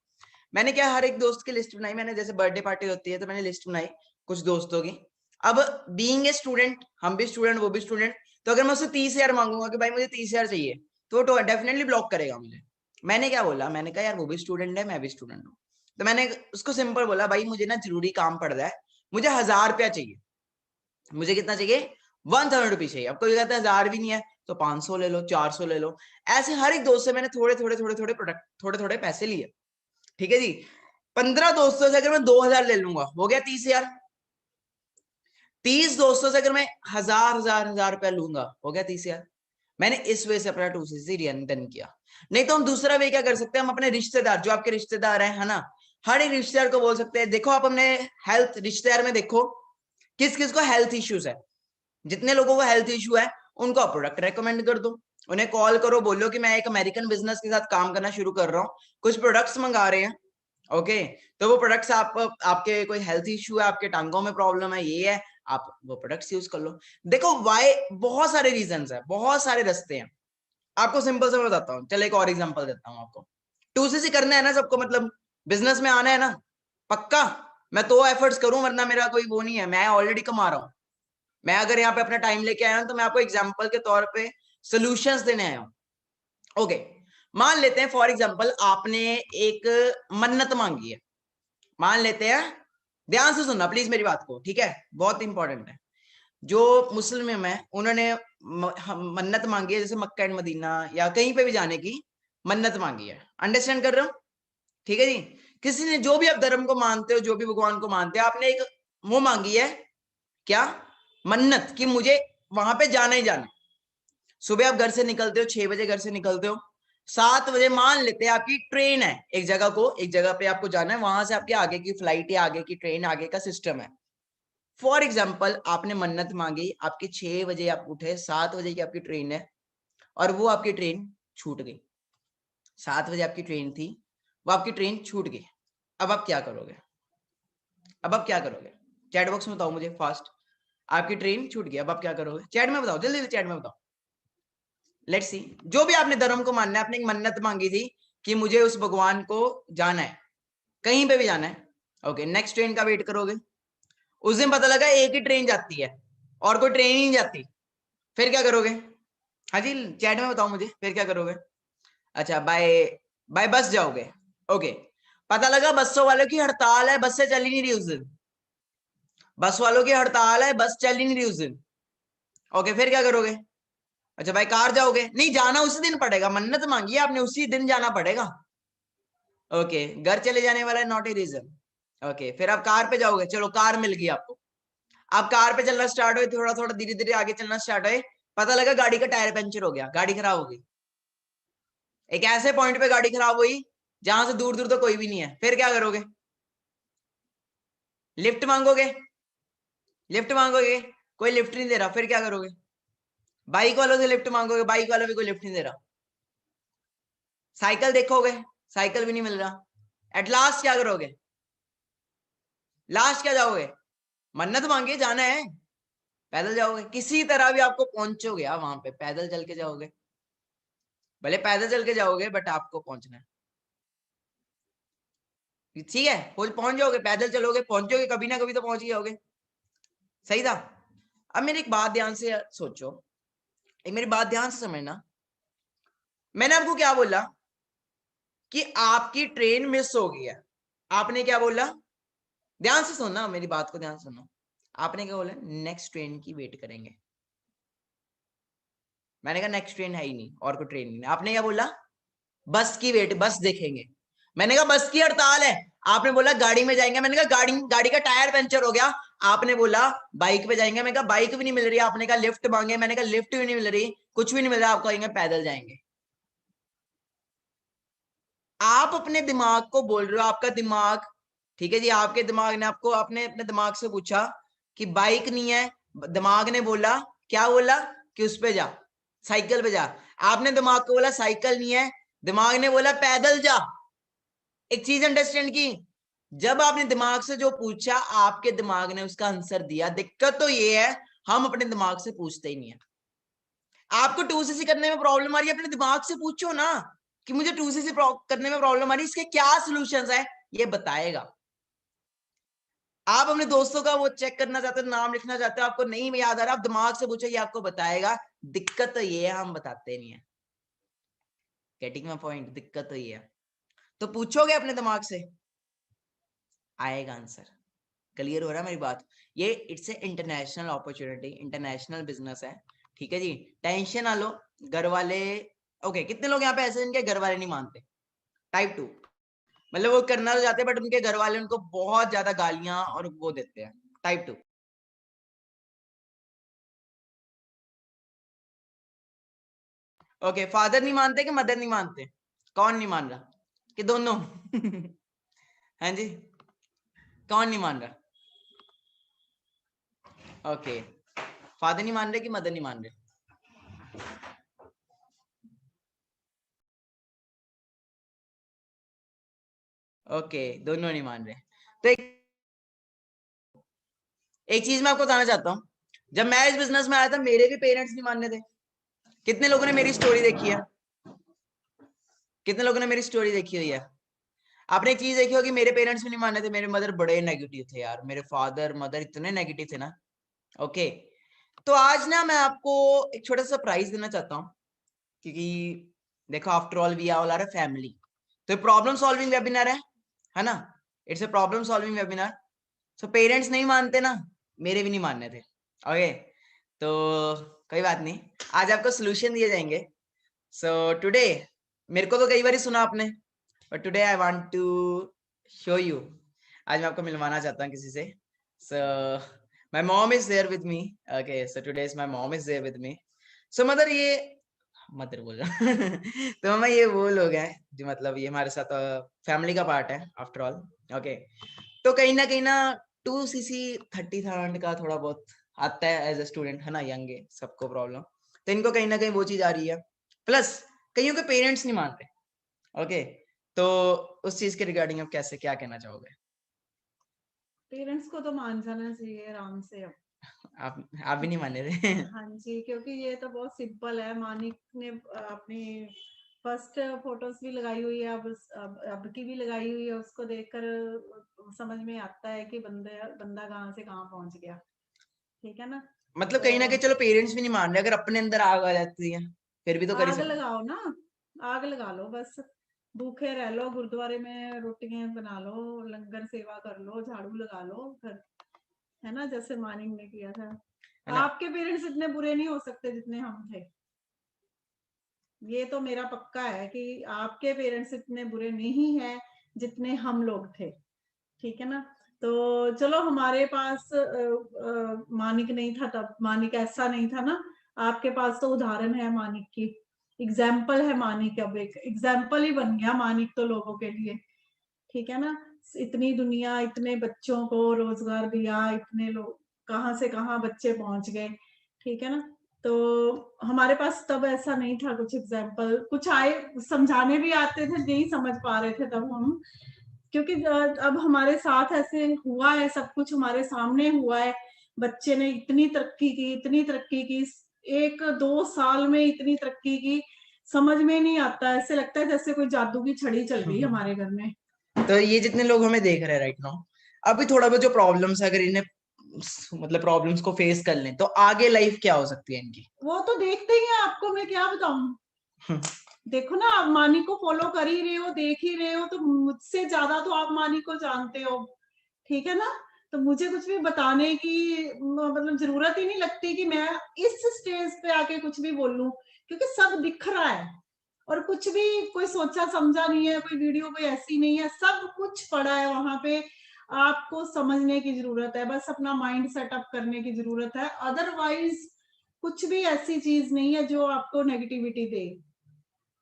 मैंने क्या, हर एक दोस्त की लिस्ट बनाई, मैंने जैसे बर्थडे पार्टी होती है तो मैंने लिस्ट बनाई कुछ दोस्तों की। अब बीइंग ए स्टूडेंट, हम भी स्टूडेंट वो भी स्टूडेंट, तो अगर मैं उससे 30,000 मांगूंगा कि भाई मुझे 30,000 चाहिए, तो वो डेफिनेटली ब्लॉक करेगा मुझे। मैंने क्या बोला, मैंने कहा यार वो भी स्टूडेंट है, मैं भी स्टूडेंट हूँ, तो मैंने उसको सिंपल बोला, भाई मुझे ना जरूरी काम पड़ रहा है, मुझे 1,000 रुपया चाहिए। मुझे कितना चाहिए? 1,000 रुपीज चाहिए। अब कोई कहता है 1,000 भी नहीं है तो 500 ले लो, 400 ले लो। ऐसे हर एक दोस्त से मैंने थोड़े थोड़े थोड़े थोड़े प्रोडक्ट, थोड़े थोड़े पैसे लिए, ठीक है जी। 15 दोस्तों से अगर मैं 2,000 ले लूंगा, हो गया 30,000। 30 दोस्तों से अगर मैं हजार रुपया लूंगा, हो गया 30,000। मैंने इस वे से अपना 2cc डन किया। नहीं तो हम दूसरा वे क्या कर सकते हैं, हम अपने रिश्तेदार, जो आपके रिश्तेदार है ना, हर एक रिश्तेदार को बोल सकते हैं, देखो आप अपने हेल्थ रिश्तेदार में देखो किस किस को हेल्थ इश्यूज है, जितने लोगों को हेल्थ इश्यू है उनको आप प्रोडक्ट रेकमेंड कर दो, उन्हें कॉल करो, बोलो कि मैं एक अमेरिकन बिजनेस के साथ काम करना शुरू कर रहा हूँ, कुछ प्रोडक्ट्स मंगा रहे हैं। ओके, तो वो प्रोडक्ट्स आपके कोई हेल्थ इश्यू है, आपके टांगों में प्रॉब्लम है, ये है, आप वो प्रोडक्ट्स यूज कर लो। देखो वाई बहुत सारे रीजंस है, बहुत सारे रास्ते हैं। आपको सिंपल से मैं बताता हूँ, चलो एक और एग्जांपल देता हूँ आपको। 2cc करना है ना सबको, मतलब बिजनेस में आना है ना पक्का, मैं तो एफर्ट्स करूं, वरना मेरा कोई वो नहीं है, मैं ऑलरेडी कमा रहा हूँ। मैं अगर यहाँ पे अपना टाइम लेके आया हूं तो मैं आपको एग्जांपल के तौर पे सॉल्यूशंस देने आया हूं। ओके, मान लेते हैं फॉर एग्जांपल आपने एक मन्नत मांगी है, मान लेते हैं, ध्यान से सुनना प्लीज मेरी बात को, ठीक है, बहुत इंपॉर्टेंट है। जो मुस्लिम है उन्होंने मन्नत मांगी है, जैसे मक्का एंड मदीना या कहीं पे भी जाने की मन्नत मांगी है, अंडरस्टैंड कर रहे हो, ठीक है जी। किसी ने, जो भी आप धर्म को मानते हो, जो भी भगवान को मानते हो, आपने एक वो मांगी है, क्या, मन्नत, कि मुझे वहां पे जाना ही जाना। सुबह आप घर से निकलते हो, 6 बजे घर से निकलते हो, 7 बजे मान लेते हैं आपकी ट्रेन है, एक जगह पे आपको जाना है, वहां से आपकी आगे की फ्लाइट या आगे की ट्रेन, आगे का सिस्टम है। फॉर एग्जाम्पल आपने मन्नत मांगी, आपकी 6 बजे आप उठे, 7 बजे की आपकी ट्रेन है, और वो आपकी ट्रेन छूट गई। 7 बजे आपकी ट्रेन थी, वो आपकी ट्रेन छूट गई। अब आप क्या करोगे, अब आप क्या करोगे, चैट बॉक्स में बताओ मुझे फास्ट। आपकी ट्रेन छूट गई, अब आप क्या करोगे, चैट में बताओ, जल्दी चैट में बताओ। लेट्स सी, जो भी आपने धर्म को मानना है, आपने एक मन्नत मांगी थी कि मुझे उस भगवान को जाना है, कहीं पे भी जाना है। ओके, नेक्स्ट ट्रेन का वेट करोगे, उस दिन पता लगा एक ही ट्रेन जाती है और कोई ट्रेन ही नहीं जाती, फिर क्या करोगे, हाँ जी चैट में बताओ मुझे, फिर क्या करोगे। अच्छा, बाय बाय बस जाओगे। ओके, पता लगा बसों वालों की हड़ताल है, बसें चल ही नहीं रही उस दिन, बस वालों की हड़ताल है, बस चल ही नहीं रही उस दिन। ओके, फिर क्या करोगे। अच्छा भाई कार जाओगे, नहीं जाना उसी दिन पड़ेगा, मन्नत मांगी है आपने, उसी दिन जाना पड़ेगा। ओके, घर चले जाने वाला है नॉट ए रीजन। ओके, फिर आप कार पे जाओगे, चलो कार मिल गई आपको, आप कार पे चलना स्टार्ट हुए, थोड़ा थोड़ा धीरे धीरे आगे चलना स्टार्ट हुए, पता लगा गाड़ी का टायर पंचर हो गया, गाड़ी खराब हो गई। एक ऐसे पॉइंट पे गाड़ी खराब हुई जहां से दूर दूर तो कोई भी नहीं है, फिर क्या करोगे, लिफ्ट मांगोगे, लिफ्ट मांगोगे, कोई लिफ्ट नहीं दे रहा, फिर क्या करोगे, बाइक वालों से लिफ्ट मांगोगे, बाइक वालों भी कोई लिफ्ट नहीं दे रहा, साइकिल देखोगे, साइकिल भी नहीं मिल रहा, एट लास्ट क्या करोगे, लास्ट क्या जाओगे, मन्नत मांगे जाना है, पैदल जाओगे, किसी तरह भी आपको पहुंचोगे आप वहां पे, पैदल चल के जाओगे, भले पैदल चल के जाओगे बट आपको पहुंचना है, ठीक है, पहुंच जाओगे, पैदल चलोगे पहुंचोगे, कभी ना कभी तो पहुंच ही जाओगे, सही था। अब मेरी एक बात ध्यान से सोचो, एक मेरी बात ध्यान से समझना, मैंने आपको क्या बोला कि आपकी ट्रेन मिस हो गई है, आपने क्या बोला, ध्यान से सुनना मेरी बात को, ध्यान से सुनो, आपने क्या बोला, नेक्स्ट ट्रेन की वेट करेंगे, मैंने कहा नेक्स्ट ट्रेन है ही नहीं और कोई ट्रेन नहीं, आपने क्या बोला, बस की वेट, बस देखेंगे, मैंने कहा बस की हड़ताल है, आपने बोला गाड़ी में जाएंगे, मैंने कहा गाड़ी गाड़ी का टायर पंचर हो गया, आपने बोला बाइक पे जाएंगे, मैंने कहा बाइक भी नहीं मिल रही, आपने कहा लिफ्ट मांगे, मैंने कहा लिफ्ट भी नहीं मिल रही, कुछ भी नहीं मिल रहा, आप कहेंगे पैदल जाएंगे। आप अपने दिमाग को बोल रहे हो, आपका दिमाग, ठीक है जी, आपके दिमाग ने आपको, आपने अपने दिमाग से पूछा कि बाइक नहीं है, दिमाग ने बोला, क्या बोला, कि उस पे जा, साइकिल पे जा, आपने दिमाग को बोला साइकिल नहीं है, दिमाग ने बोला पैदल जा। एक चीज अंडरस्टैंड की, जब आपने दिमाग से जो पूछा आपके दिमाग ने उसका आंसर दिया, दिक्कत तो ये है हम अपने दिमाग से पूछते ही नहीं है। आपको 2cc करने में प्रॉब्लम आ रही है, अपने दिमाग से पूछो ना कि मुझे 2cc करने में प्रॉब्लम आ रही है, इसके क्या सॉल्यूशंस है, ये बताएगा। आप अपने दोस्तों का वो चेक करना चाहते हो, नाम लिखना चाहते हो, आपको नहीं याद आ रहा, आप दिमाग से पूछो, ये आपको बताएगा। दिक्कत तो ये है हम बताते नहीं है, गेटिंग माय पॉइंट, दिक्कत तो ये है। तो पूछोगे अपने दिमाग से, आएगा आंसर। क्लियर हो रहा है मेरी बात, ये it's a international opportunity, international business है, ठीक है जी, टेंशन ना लो। घर वाले, ओके, कितने लोग यहाँ पे ऐसे इनके घर वाले नहीं मानते, टाइप 2, मतलब वो करना तो चाहते हैं बट उनके घर वाले उनको बहुत ज्यादा गालियां और वो देते हैं, टाइप 2। ओके, फादर नहीं मानते कि मदर नहीं मानते? कौन नहीं मान रहा? कि दोनों? हाँ जी, कौन नहीं मान रहा? ओके, फादर नहीं मान रहे कि मदर नहीं मान रहे? ओके, दोनों नहीं मान रहे। तो एक चीज मैं आपको बताना चाहता हूँ, जब मैं इस बिजनेस में आया था मेरे भी पेरेंट्स नहीं मानने थे। कितने लोगों ने मेरी स्टोरी देखी है? कितने लोगों ने मेरी स्टोरी देखी हुई है? आपने एक चीज देखी होगी, मेरे पेरेंट्स भी नहीं मानने थे। मेरे मदर बड़े नेगेटिव थे यार, मेरे फादर मदर इतने नेगेटिव थे ना। ओके, तो आज ना मैं आपको एक छोटा सा सरप्राइज देना चाहता हूँ, क्योंकि देखो after all we all are a family. तो प्रॉब्लम सॉल्विंग वेबिनार है ना? It's a problem solving webinar. So parents नहीं मानते ना, मेरे भी नहीं मानने थे। ओके, तो कोई बात नहीं, आज आपको सोल्यूशन दिए जाएंगे। सो टुडे, मेरे को तो कई बार ही सुना आपने, but today I want to show you. आज मैं आपको मिलवाना चाहता हूँ किसी से। So my mom is there with me. Okay, so today is my mom is there with me. So mother, ये मदर बोल रहा तो मम्मा ये वो लोग हैं जो मतलब ये हमारे साथ फैमिली का पार्ट है आफ्टर ऑल। ओके, तो कहीं ना 2cc 30,000 का थोड़ा बहुत आता है एज ए स्टूडेंट, है ना, यंग है, सबको प्रॉब्लम। तो इनको कहीं ना कहीं वो चीज आ रही है, प्लस कईयों के पेरेंट्स नहीं मान रहे। ओके, तो उस चीज के रिगार्डिंग आप कैसे क्या कहना चाहोगे? पेरेंट्स को तो मान जाना चाहिए आराम से अब। आप भी नहीं मान रहे? हाँ जी, क्योंकि ये तो बहुत सिंपल है। मानिक ने अपनी फर्स्ट फोटोज भी लगाई हुई है, अब की भी लगाई हुई है। उसको देखकर समझ में आता है कि बंदा कहाँ से कहाँ पहुंच गया। ठीक है ना? मतलब तो कहीं ना कहीं चलो पेरेंट्स भी नहीं मान रहे, अगर अपने अंदर आग आ जाती है फिर भी तो कर ही आग सकते। लगाओ ना, आग लगा लो बस। भूखे रह लो, गुरुद्वारे में रोटियां बना लो, लंगर सेवा कर लो, झाड़ू लगा लो घर, है ना, जैसे मानिक ने किया था। है ना? आपके पेरेंट्स इतने बुरे नहीं हो सकते जितने हम थे। ये तो मेरा पक्का है कि आपके पेरेंट्स इतने बुरे नहीं हैं जितने हम लोग थे। ठीक है ना? तो चलो, हमारे पास मानिक नहीं था तब, मानिक ऐसा नहीं था ना। आपके पास तो उदाहरण है मानिक की, एग्जाम्पल है मानिक, अब एक एग्जाम्पल ही बन गया मानिक तो लोगों के लिए। ठीक है ना? इतनी दुनिया, इतने बच्चों को रोजगार दिया, इतने लोग कहाँ से कहाँ बच्चे पहुंच गए। ठीक है ना? तो हमारे पास तब ऐसा नहीं था कुछ एग्जाम्पल, कुछ आए समझाने भी आते थे, नहीं समझ पा रहे थे तब हम, क्योंकि अब हमारे साथ ऐसे हुआ है, सब कुछ हमारे सामने हुआ है। बच्चे ने इतनी तरक्की की, इतनी तरक्की की, 1-2 साल में इतनी तरक्की की, समझ में नहीं आता। ऐसे लगता है जैसे कोई जादू की छड़ी चल गई हमारे घर में। तो ये जितने लोग हमें देख रहे हैं राइट नाउ, अभी थोड़ा बहुत जो प्रॉब्लम्स है, अगर इन्हें मतलब प्रॉब्लम्स को फेस कर लें तो आगे लाइफ क्या हो सकती है इनकी? वो तो देखते ही हैं, आपको मैं क्या बताऊं। देखो ना, आप मानी को फॉलो कर ही रहे हो, देख ही रहे हो, तो मुझसे ज्यादा तो आप मानी को जानते हो। ठीक है ना? तो मुझे कुछ भी बताने की मतलब जरूरत ही नहीं लगती कि मैं इस स्टेज पे आके कुछ भी बोल लूं, क्योंकि सब दिख रहा है। और कुछ भी कोई सोचा समझा नहीं है, कोई वीडियो कोई ऐसी नहीं है, सब कुछ पड़ा है वहां पे। आपको समझने की जरूरत है, बस अपना माइंड सेटअप करने की जरूरत है। अदरवाइज कुछ भी ऐसी चीज नहीं है जो आपको नेगेटिविटी दे।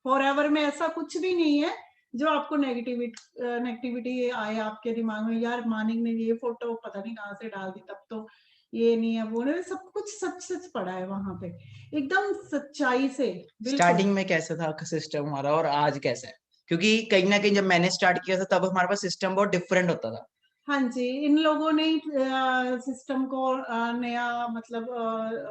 फॉरएवर में ऐसा कुछ भी नहीं है जो आपको नेगेटिविटी आए आपके दिमाग में, यार मानिक ने ये फोटो पता नहीं कहाँ से डाल दी, तब तो ये नहीं है वो नहीं, सब कुछ सच सच पड़ा है वहां पे, एकदम सच्चाई से। बिल्कुल। स्टार्टिंग में कैसा था सिस्टम हमारा और आज कैसा है? क्योंकि कहीं ना कहीं जब मैंने स्टार्ट किया था तब हमारे पास सिस्टम बहुत डिफरेंट होता था। हाँ जी, इन लोगों ने सिस्टम को नया मतलब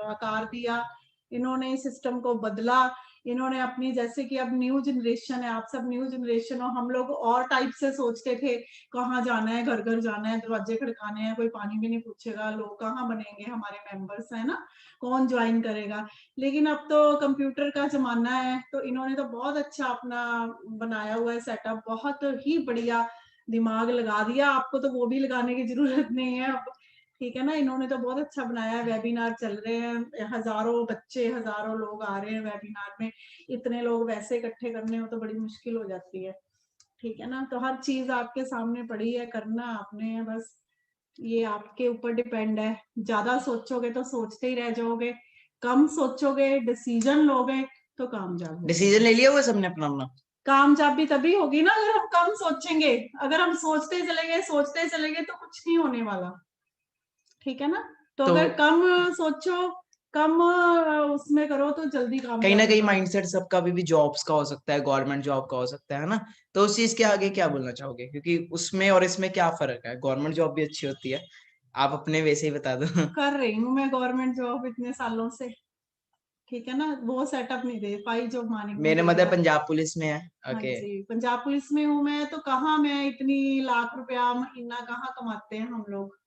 आकार दिया। इन्होंने सिस्टम को बदला। इन्होंने अपनी, जैसे कि अब न्यू जनरेशन है, आप सब न्यू जनरेशन हो, हम लोग और टाइप से सोचते थे। कहाँ जाना है, घर घर जाना है, दरवाजे खड़काने हैं, कोई पानी भी नहीं पूछेगा, लोग कहाँ बनेंगे हमारे मेंबर्स, है ना, कौन ज्वाइन करेगा। लेकिन अब तो कंप्यूटर का जमाना है, तो इन्होंने तो बहुत अच्छा अपना बनाया हुआ है सेटअप, बहुत ही बढ़िया दिमाग लगा दिया। आपको तो वो भी लगाने की जरूरत नहीं है अब। ठीक है ना? इन्होंने तो बहुत अच्छा बनाया है, वेबिनार चल रहे हैं, हजारों बच्चे, हजारों लोग आ रहे हैं वेबिनार में। इतने लोग वैसे इकट्ठे करने हो तो बड़ी मुश्किल हो जाती है। ठीक है ना? तो हर चीज आपके सामने पड़ी है, करना आपने है बस। ये आपके ऊपर डिपेंड है। ज्यादा सोचोगे तो सोचते ही रह जाओगे, कम सोचोगे, डिसीजन लोगे तो कामयाब होंगे। डिसीजन ले लिया हुआ सबने अपना अपना? कामयाबी तभी होगी ना अगर हम कम सोचेंगे। अगर हम सोचते चले गए तो कुछ नहीं होने वाला, ठीक है ना। तो तो अगर कम सोचो, कम उसमें करो तो जल्दी कहीं ना कामयाब कहीं होगा। माइंडसेट सबका भी जॉब्स का हो सकता है, गवर्नमेंट जॉब का हो सकता है ना। तो उस चीज के आगे क्या बोलना चाहोगे, क्योंकि उसमें और इसमें क्या फर्क है? गवर्नमेंट जॉब भी अच्छी होती है, आप अपने वैसे ही बता दो। कर रही हूँ मैं गवर्नमेंट जॉब इतने सालों से, ठीक है ना। वो सेटअप नहीं दे पाई जो मानिक ने मेरे दे मदर दिया। पंजाब पुलिस में है। हाँ ओके। जी, पंजाब पुलिस में हूँ मैं, तो कहाँ मैं इतनी लाख रुपया महीना कहाँ कमाते हैं हम लोग।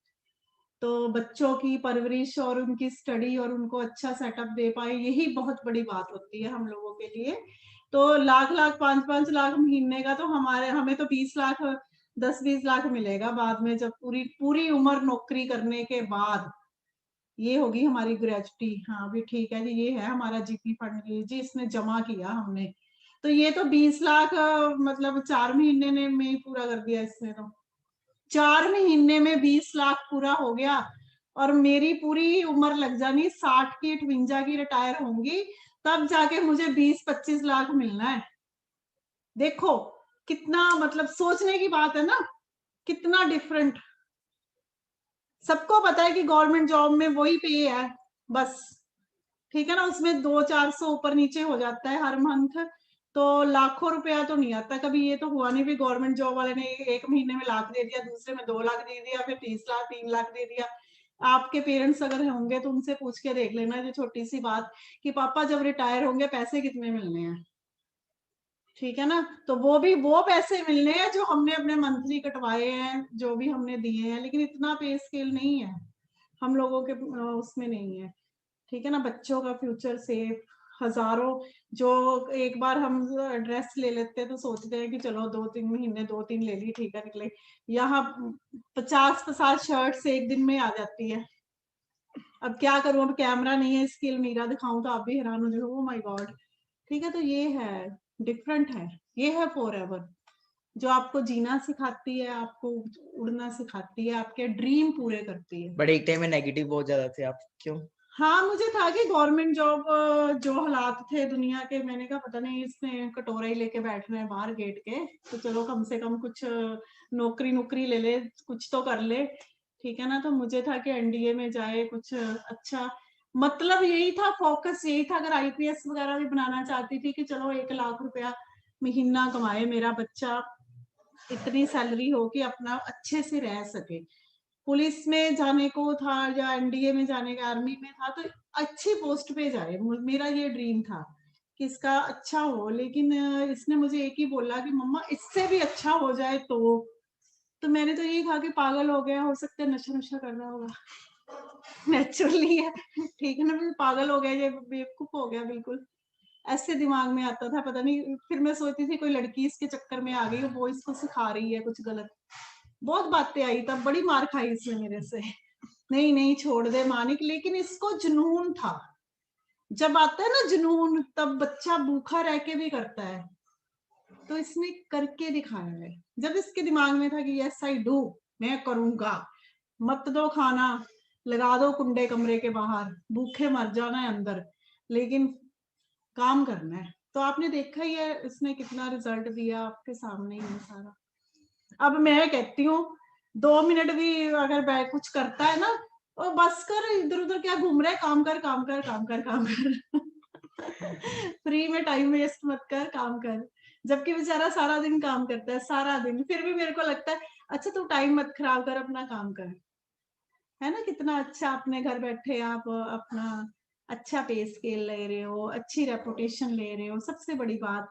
तो बच्चों की परवरिश और उनकी स्टडी और उनको अच्छा सेटअप दे पाए, यही बहुत बड़ी बात होती है हम लोगों के लिए। तो लाख लाख 5-5 लाख महीने का तो हमें तो 20 लाख 10-20 लाख मिलेगा बाद में, जब पूरी पूरी उम्र नौकरी करने के बाद। ये होगी हमारी ग्रेजुटी। हाँ भी ठीक है जी, ये है हमारा जीपी फंड जी, इसमें जमा किया हमने। तो ये तो 20 लाख मतलब 4 महीने ने में ही पूरा कर दिया इसने तो। 4 महीने में 20 लाख पूरा हो गया। और मेरी पूरी उम्र लग जानी 60 की 58 की रिटायर होंगी, तब जाके मुझे 20-25 लाख मिलना है। देखो कितना मतलब सोचने की बात है ना, कितना डिफरेंट। सबको पता है कि गवर्नमेंट जॉब में वही पे है बस, ठीक है ना। उसमें 200-400 ऊपर नीचे हो जाता है हर मंथ, तो लाखों रुपया तो नहीं आता कभी। ये तो हुआ नहीं भी गवर्नमेंट जॉब वाले ने एक महीने में लाख दे दिया, दूसरे में 2 लाख दे दिया, फिर 30 लाख 3 लाख दे दिया। आपके पेरेंट्स अगर होंगे तो उनसे पूछ के देख लेना, जो छोटी सी बात कि पापा जब रिटायर होंगे पैसे कितने मिलने हैं, ठीक है ना। तो वो पैसे मिलने हैं जो हमने अपने मंथली कटवाए हैं, जो भी हमने दिए हैं, लेकिन इतना पे स्केल नहीं है हम लोगों के उसमें नहीं है, ठीक है ना। बच्चों का फ्यूचर सेफ, हजारों, जो एक बार हम ड्रेस ले लेते हैं तो सोचते हैं कि चलो 2-3 महीने 2-3 ले ली, ठीक है निकले। यहाँ 50-50 शर्ट्स एक दिन में आ जाती है। अब क्या करूं, अब कैमरा नहीं है, इसकी अलमीरा दिखाऊं तो आप भी हैरान हो जाओ, ओ माय गॉड। ठीक है, तो ये है, डिफरेंट है। ये है फॉर एवर, जो आपको जीना सिखाती है, आपको उड़ना सिखाती है, आपके ड्रीम पूरे करती है। बट एक टाइम में नेगेटिव बहुत ज्यादा थे आप, क्यों? हाँ, मुझे था कि गवर्नमेंट जॉब, जो हालात थे दुनिया के, मैंने कहा पता नहीं इसने कटोरा ही लेके बैठना है बाहर गेट के, तो चलो कम से कम कुछ नौकरी ले ले, कुछ तो कर ले, ठीक है ना। तो मुझे था कि एनडीए में जाए कुछ अच्छा, मतलब यही था, फोकस यही था। अगर आईपीएस वगैरह भी बनाना चाहती थी कि चलो 1 लाख रुपया महीना कमाए मेरा बच्चा, इतनी सैलरी हो कि अपना अच्छे से रह सके। पुलिस में जाने को था या एनडीए में जाने का, आर्मी में था, तो अच्छी पोस्ट पे जाए, मेरा ये ड्रीम था कि इसका अच्छा हो। लेकिन इसने मुझे एक ही बोला कि मम्मा इससे भी अच्छा हो जाए तो मैंने तो यही कहा कि पागल हो गया, हो सकता है नशा नुशा कर रहा होगा। नेचुरली है, ठीक है ना, बिल्कुल पागल हो गया, ये बेवकूफ हो गया बिल्कुल, ऐसे दिमाग में आता था, पता नहीं। फिर मैं सोचती थी कोई लड़की इसके चक्कर में आ गई, वो इसको सिखा रही है कुछ गलत। बहुत बातें आई, तब बड़ी मार खाई इसने मेरे से। नहीं नहीं छोड़ दे मानिक, लेकिन इसको जुनून था। जब आता है ना जुनून, तब बच्चा भूखा रह के भी करता है, तो इसने करके दिखाया है। जब इसके दिमाग में था कि यस आई डू, मैं करूंगा, मत दो खाना, लगा दो कुंडे कमरे के बाहर, भूखे मर जाना है अंदर, लेकिन काम करना है। तो आपने देखा ही है इसने कितना रिजल्ट दिया, आपके सामने ही है सारा। अब मैं कहती हूँ 2 मिनट भी अगर बैग कुछ करता है ना, और बस कर, इधर उधर क्या घूम रहा है, काम कर काम कर काम कर काम कर। फ्री में टाइम वेस्ट मत कर, काम कर। जबकि बेचारा सारा दिन काम करता है, सारा दिन, फिर भी मेरे को लगता है अच्छा तू टाइम मत खराब कर, अपना काम कर, है ना। कितना अच्छा, अपने घर बैठे आप अपना अच्छा पे स्केल ले रहे हो, अच्छी रेपुटेशन ले रहे हो, सबसे बड़ी बात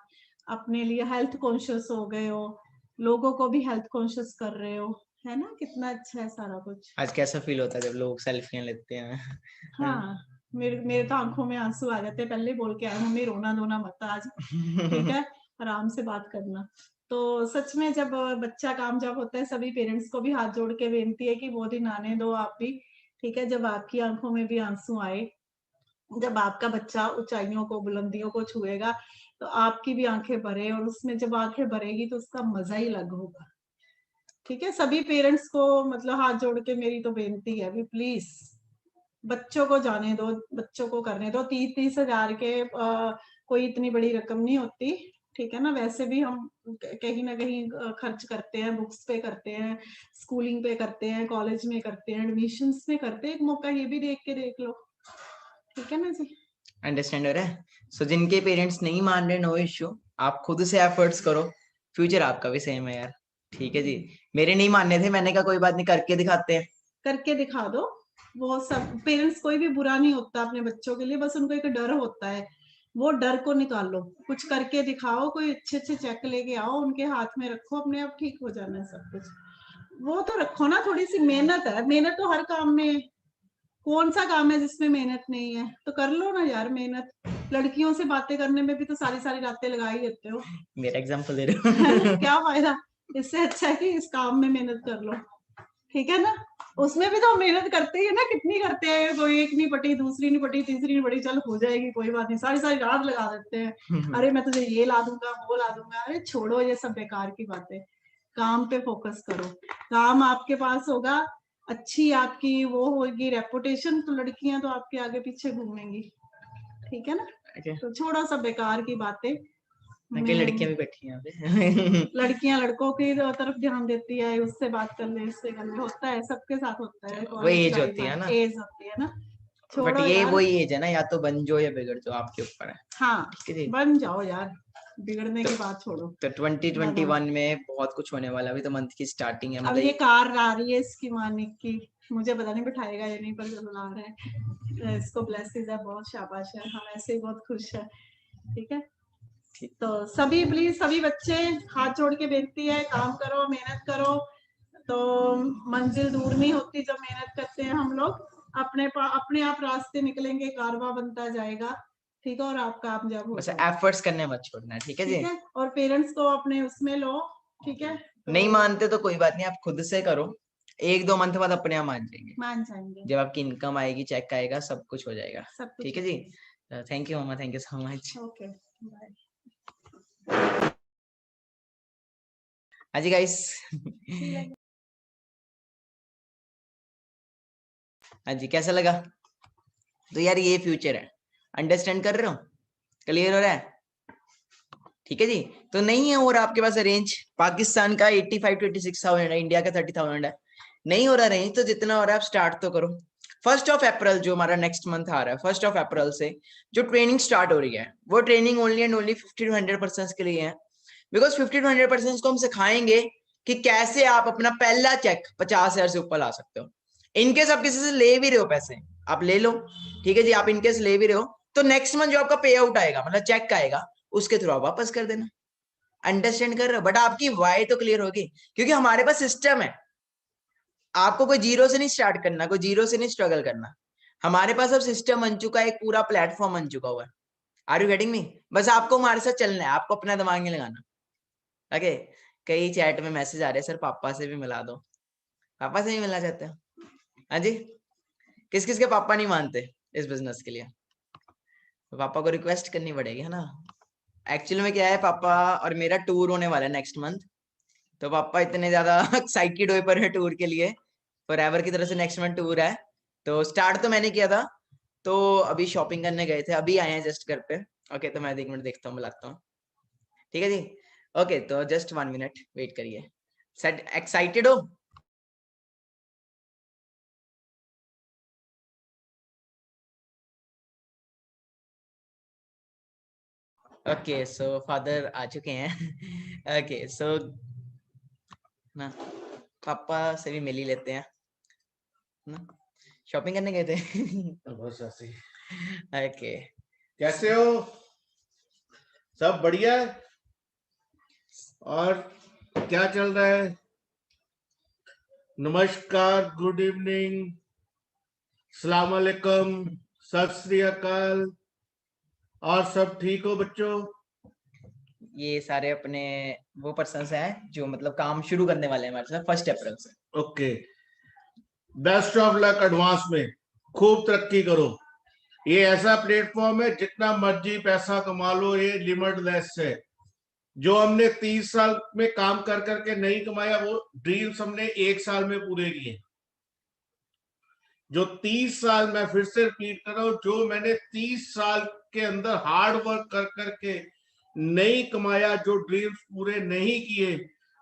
अपने लिए हेल्थ कॉन्शियस हो गए हो, लोगों को भी हेल्थ कॉन्शियस कर रहे हो, है ना। कितना अच्छा है सारा कुछ। आज कैसा फील होता है जब लोग सेल्फियां लेते हैं? हाँ, मेरे मेरे तो आंखों में आंसू आ जाते हैं। पहले बोल के आए, मम्मी रोना धोना मत आज, ठीक है, आराम से बात करना। तो सच में जब बच्चा कामयाब होता है, सभी पेरेंट्स को भी हाथ जोड़ के बेनती है कि वो दिन आने दो आप भी, ठीक है, जब आपकी आंखों में भी आंसू आए, जब आपका बच्चा ऊंचाइयों को बुलंदियों को छुएगा, तो आपकी भी आंखें भरे, और उसमें जब आंखें भरेगी तो उसका मजा ही अलग होगा। ठीक है, सभी पेरेंट्स को मतलब हाथ जोड़ के मेरी तो बेनती है, भी प्लीज बच्चों को जाने दो, बच्चों को करने दो। 30-30 हजार के कोई इतनी बड़ी रकम नहीं होती, ठीक है ना। वैसे भी हम कहीं ना कहीं खर्च करते हैं, बुक्स पे करते हैं, स्कूलिंग पे करते हैं, कॉलेज में करते हैं, एडमिशंस में करते हैं, एक मौका ये भी देख के देख लो, ठीक है ना जी। अंडरस्टैंड हो रहा है? सो जिनके पेरेंट्स नहीं मान रहे, नो इश्यू, आप खुद से एफर्ट्स करो, फ्यूचर आपका भी सेम है यार, ठीक है जी। मेरे नहीं मानने थे, मैंने कहा कोई बात नहीं, करके दिखाते हैं। करके दिखा दो। वो सब पेरेंट्स कोई भी बुरा नहीं होता अपने बच्चों के लिए, बस उनको एक डर होता है, वो डर को निकालो, कुछ करके दिखाओ, कोई अच्छे अच्छे चेक लेके आओ, उनके हाथ में रखो, अपने आप ठीक हो जाना है सब कुछ। वो तो रखो ना, थोड़ी सी मेहनत है, मेहनत तो हर काम में, कौन सा काम है जिसमें मेहनत नहीं है, तो कर लो ना यार मेहनत। लड़कियों से बातें करने में भी तो सारी सारी रातें लगा ही देते हो। मेरा एग्जाम्पल दे रहे हो? क्या फायदा, इससे अच्छा है कि इस काम में मेहनत कर लो, ठीक है ना। उसमें भी तो मेहनत करते ही है ना, कितनी करते हैं, कोई एक नहीं पटी, दूसरी नहीं पटी, तीसरी नहीं पटी, चल हो जाएगी कोई बात नहीं, सारी सारी रात लगा देते हैं, अरे मैं तुझे ये ला दूंगा, वो ला दूंगा। अरे छोड़ो ये सब बेकार की बातें, काम पे फोकस करो, काम आपके पास होगा, अच्छी आपकी वो होगी रेपुटेशन, तो लड़कियां तो आपके आगे पीछे घूमेंगी, ठीक है ना। Okay. तो छोड़ो सब बेकार की बातें। लड़कियां भी बैठी हैं यहाँ पे। लड़कियां लड़कों की तरफ ध्यान देती है, उससे बात कर ले, इससे कर ले, होता है सबके साथ, होता है, वो एज होती है ना, एज होती है ना। बट छोड़ो ये यार, वही एज है ना, या तो बन जाओ या बिगड़ जाओ, आपके ऊपर है। हाँ ठीक है जी। बन जाओ यार, बिगड़ने तो, की बात छोड़ो। तो 2021 में बहुत कुछ होने वाला, अभी तो मंथ की स्टार्टिंग है, अब मतलब ये कार आ रही है इसकी मानिक की, मुझे पता नहीं बिठाएगा या नहीं, पर चलो आ रहा है, इसको ब्लेसिंग है, बहुत शाबाश है, हम ऐसे ही बहुत खुश है, ठीक है। तो सभी प्लीज, सभी बच्चे, हाथ जोड़ के बेनती है, काम करो, मेहनत करो, तो मंजिल दूर नहीं होती जब मेहनत करते हैं हम लोग, अपने आप रास्ते निकलेंगे, कारवा बनता जाएगा, ठीक है, और आप कामयाब हो बस जाओगे। एफर्ट्स करने मत छोड़ना है, ठीक है जी। ठीक है, और पेरेंट्स को अपने उसमें लो, ठीक है। तो नहीं मानते तो कोई बात नहीं, आप खुद से करो, 1-2 मंथ बाद अपने आप मान जाएंगे, मान जाएंगे, जब आपकी इनकम आएगी, चेक आएगा, सब कुछ हो जाएगा। सब कुछ ठीक है जी। थैंक यू मम्मा, thank you so much. Okay bye. हाँ जी गाइस। हाँ जी, कैसा लगा? तो यार ये फ्यूचर है, अंडरस्टैंड कर रहे हो, क्लियर हो रहा है? ठीक है जी। तो नहीं है और आपके पास रेंज, पाकिस्तान का 85 to 86,000 है, इंडिया का 30,000 है, नहीं हो रहा रेंज, तो जितना हो रहा है आप स्टार्ट तो करो। 1 अप्रैल जो हमारा नेक्स्ट मंथ आ रहा है, 1 अप्रैल से जो ट्रेनिंग स्टार्ट हो रही है, वो training only and only 50 to 100% के लिए है, बिकॉज 50 to 100% को हम सिखाएंगे कि कैसे आप अपना पहला चेक 50,000 से ऊपर ला सकते हो। इनकेस आप किसी से ले भी रहे हो पैसे, आप ले लो, ठीक है जी। आप इनकेस ले भी रहे हो तो नेक्स्ट मंथ जो आपका पे आउट आएगा, मतलब चेक आएगा, उसके थ्रू आप वापस कर देना। अंडरस्टैंड कर रहे हो? बट आपकी वाई तो क्लियर होगी, क्योंकि हमारे पास सिस्टम है, आपको कोई जीरो से नहीं स्टार्ट करना, कोई जीरो से नहीं स्ट्रगल करना, हमारे पास अब सिस्टम बन चुका है, एक पूरा प्लेटफॉर्म बन चुका हुआ है। Are you getting me? बस आपको हमारे साथ चलना है, आपको अपना दिमाग नहीं लगाना। ओके। कई चैट में मैसेज आ रहे हैं, सर पापा से भी मिला दो। पापा से भी मिलना चाहते हो? हाँ जी। किस किस के पापा नहीं मानते इस बिजनेस के लिए? तो पापा को रिक्वेस्ट करनी पड़ेगी, है ना। एक्चुअली में क्या है, पापा और मेरा टूर होने वाला है नेक्स्ट मंथ, तो पापा इतने ज्यादा एक्साइटेड हुए पर है टूर के लिए, फॉरएवर की तरफ से नेक्स्ट मंथ टूर है। तो स्टार्ट तो मैंने किया था, तो अभी शॉपिंग करने गए थे, अभी आए हैं जस्ट घर पे। ओके, तो मैं 1 मिनट देखता हूँ, बुलाता हूँ। ठीक है जी। ओके, तो जस्ट 1 मिनट वेट करिए। सेट एक्साइटेड हो? ओके, सो फादर आ चुके हैं। ओके, सो ना पापा से भी मिल ही लेते हैं ना, शॉपिंग करने गए थे। बस ऐसे ही। ओके, कैसे हो? सब बढ़िया है? और क्या चल रहा है? नमस्कार, गुड इवनिंग, सलाम अलैकुम, सत श्री अकाल। और सब ठीक हो बच्चों? ये सारे अपने वो पर्सन हैं जो मतलब काम शुरू करने वाले हैं हमारे साथ 1 अप्रैल से। Okay, best of luck advance में, खूब तरक्की करो। ये ऐसा प्लेटफॉर्म है, जितना मर्जी पैसा कमा लो, ये लिमिटलेस है। जो हमने 30 साल में काम कर करके नहीं कमाया, वो ड्रीम्स हमने 1 साल में पूरे किए। जो 30 साल, मैं फिर से रिपीट कर रहा हूं, जो मैंने 30 साल के अंदर हार्ड वर्क कर करके नहीं कमाया, जो ड्रीम्स पूरे नहीं किए,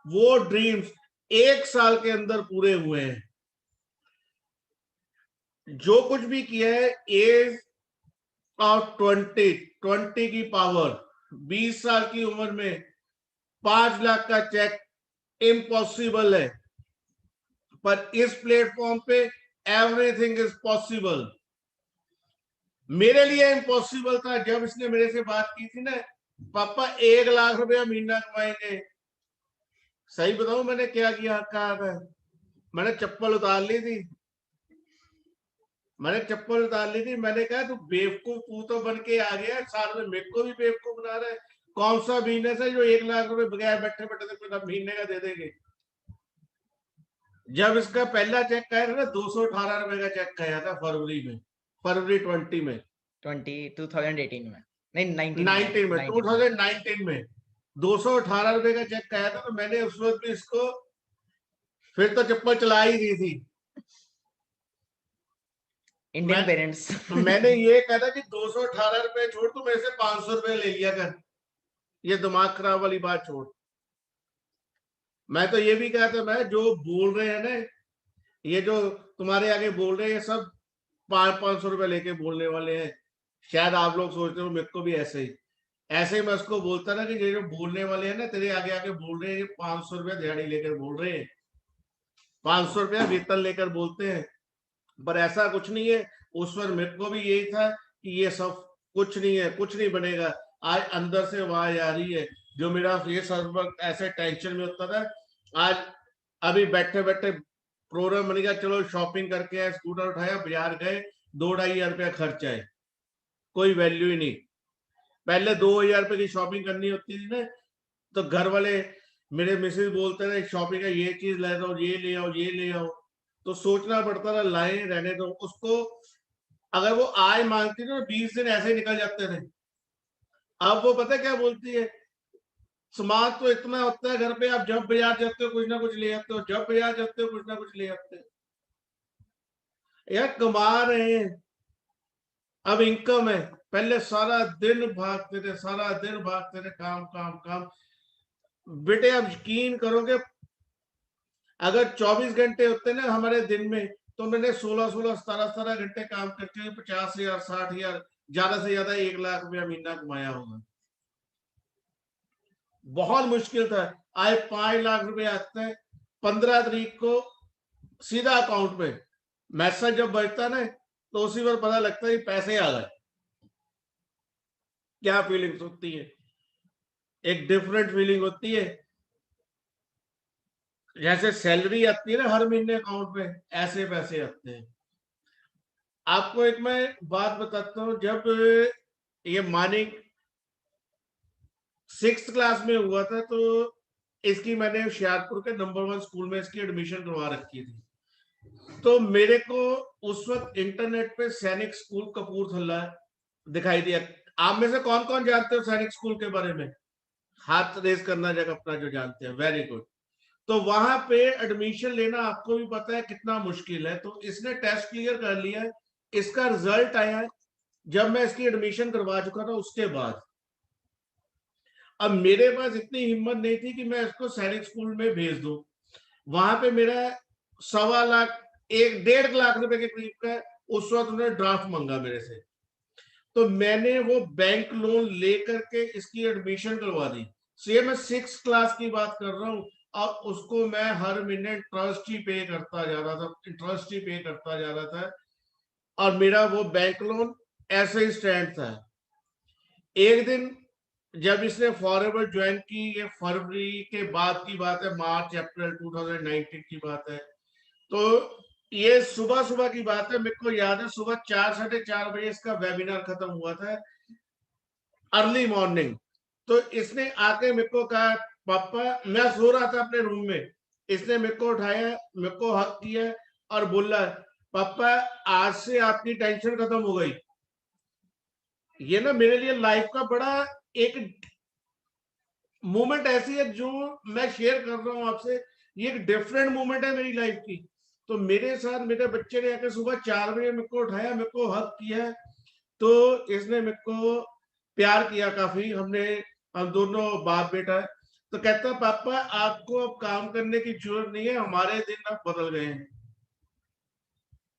वो ड्रीम्स 1 साल के अंदर पूरे हुए हैं। जो कुछ भी किया है एज ऑफ 20 की पावर, 20 साल की उम्र में 5 लाख का चेक इम्पॉसिबल है, पर इस प्लेटफॉर्म पे एवरीथिंग इज पॉसिबल। मेरे लिए इम्पॉसिबल था जब इसने मेरे से बात की थी ना, पापा 1 लाख रुपया महीना कमाएंगे। सही बताऊं मैंने क्या किया, कहा था, मैंने चप्पल उतार ली थी। मैंने कहा तू बेवकूफ, तू तो बन के आ गया, साथ में मेरे को भी बेवकूफ बना रहा है। कौन सा बिजनेस है जो 1 लाख रुपए बगैर बैठे बैठे महीने का दे देंगे। जब इसका पहला चेक आया था ना, 218 रुपए का चेक आया था फरवरी 20 में, 2018 में, नहीं 19 में, 2019 में 218 रुपए का चेक आया था। तो मैंने उस वक्त भी इसको, फिर तो चप्पल चला ही दी थी इंडियन पेरेंट्स। मैंने ये कहा था कि 218 रुपए छोड़, तू मेरे से 500 रुपए ले लिया कर, ये दिमाग खराब वाली बात छोड़। मैं तो ये भी कहा था, मैं जो बोल रहे हैं ना, ये जो तुम्हारे आगे बोल रहे हैं, ये सब 500 रुपए लेके बोलने वाले हैं। शायद आप लोग सोचते हो मेरे को भी ऐसे ही मैं उसको बोलता ना कि ये जो बोलने वाले हैं ना, तेरे आगे आगे बोल रहे हैं, 500 रुपया दिहाड़ी लेकर बोल रहे हैं, 500 रुपया वेतन लेकर बोलते हैं, पर ऐसा कुछ नहीं है। उस पर मेरे को भी यही था कि ये सब कुछ नहीं है, कुछ नहीं बनेगा। आज अंदर से आवाज आ रही है, जो मेरा फेस हर वक्त ऐसे टेंशन में होता था, आज अभी बैठे बैठे प्रोग्राम बन गया, चलो शॉपिंग करके आए, स्कूटर उठाया, बाजार गए, 2-2.5 रुपया खर्च आए, कोई वैल्यू ही नहीं। पहले 2,000 रुपए की शॉपिंग करनी होती थी ना, तो घर वाले मेरे मिसेज बोलते थे शॉपिंग का ये चीज ले दो, ये ले आओ, ये ले आओ, तो सोचना पड़ता था, लाए रहने दो उसको। अगर वो आय मांगती थी तो 20 दिन ऐसे ही निकल जाते थे। अब वो पता क्या बोलती है, सामान तो इतना होता है घर पे, आप जब बाजार जाते हो कुछ ना कुछ ले आते हो, जब बाजार जाते हो कुछ ना कुछ ले आते हो। यार कमा रहे हैं, अब इनकम है, पहले सारा दिन भागते थे, काम काम काम। बेटे आप यकीन करोगे, अगर 24 घंटे होते ना हमारे दिन में, तो मैंने 17 घंटे काम करके 50,000 60,000, ज्यादा से ज्यादा 1 लाख रुपया महीना कमाया होगा। बहुत मुश्किल था। आए 5 लाख रुपए आते हैं 15 तारीख को सीधा अकाउंट में। मैसेज जब बजता ना, तो उसी पर पता लगता है कि पैसे आ गए। क्या फीलिंग्स होती है, एक डिफरेंट फीलिंग होती है। जैसे सैलरी आती है ना हर महीने अकाउंट में, ऐसे पैसे आते हैं। आपको एक मैं बात बताता हूँ, जब ये मानिक 6th क्लास में हुआ था, तो इसकी मैंने होशियारपुर के नंबर 1 स्कूल में इसकी एडमिशन करवा रखी थी। तो मेरे को उस वक्त इंटरनेट पे सैनिक स्कूल कपूरथला दिखाई दिया। आप में से कौन कौन जानते हो सैनिक स्कूल के बारे में? हाथ रेज करना जगह अपना जो जानते हैं, वेरी गुड। तो वहां पे एडमिशन लेना आपको भी पता है कितना मुश्किल है। तो इसने टेस्ट क्लियर कर लिया, इसका रिजल्ट आया जब मैं इसकी एडमिशन करवा चुका था उसके बाद। अब मेरे पास इतनी हिम्मत नहीं थी कि मैं इसको सैनिक स्कूल में भेज दूं। वहां पे मेरा 1.25 लाख 1.5 लाख रुपए के करीब का उस वक्त उन्होंने ड्राफ्ट मांगा मेरे से। तो मैंने वो बैंक लोन लेकर के इसकी एडमिशन करवा दी। ये मैं 6th क्लास की बात कर रहा हूँ, और उसको मैं हर महीने इंटरेस्ट ही पे करता जा रहा था, और मेरा वो बैंक लोन ऐसे ही स्टैंड था। एक दिन जब इसने फॉरएवर ज्वाइन की, ये फरवरी के बाद की बात है, मार्च अप्रैल 2019 की बात है। तो ये सुबह सुबह की बात है, मेरे को याद है, सुबह 4 साढ़े 4 बजे इसका वेबिनार खत्म हुआ था, अर्ली मॉर्निंग। तो इसने आके मेरे को कहा, पापा, मैं सो रहा था अपने रूम में, इसने मेरे को उठाया, मेरे को हक किया और बोला, पापा आज से आपकी टेंशन खत्म हो गई। ये ना मेरे लिए लाइफ का बड़ा एक मोमेंट ऐसी है जो मैं शेयर कर रहा हूं आपसे, ये एक डिफरेंट मोमेंट है मेरी लाइफ की। तो मेरे साथ मेरे बच्चे ने आकर सुबह 4 बजे मेरे को उठाया, मेरे को हक किया, तो इसने मेरे को प्यार किया काफी, हम दोनों बाप बेटा है। तो कहता पापा आपको अब काम करने की जरूरत नहीं है, हमारे दिन अब बदल गए हैं।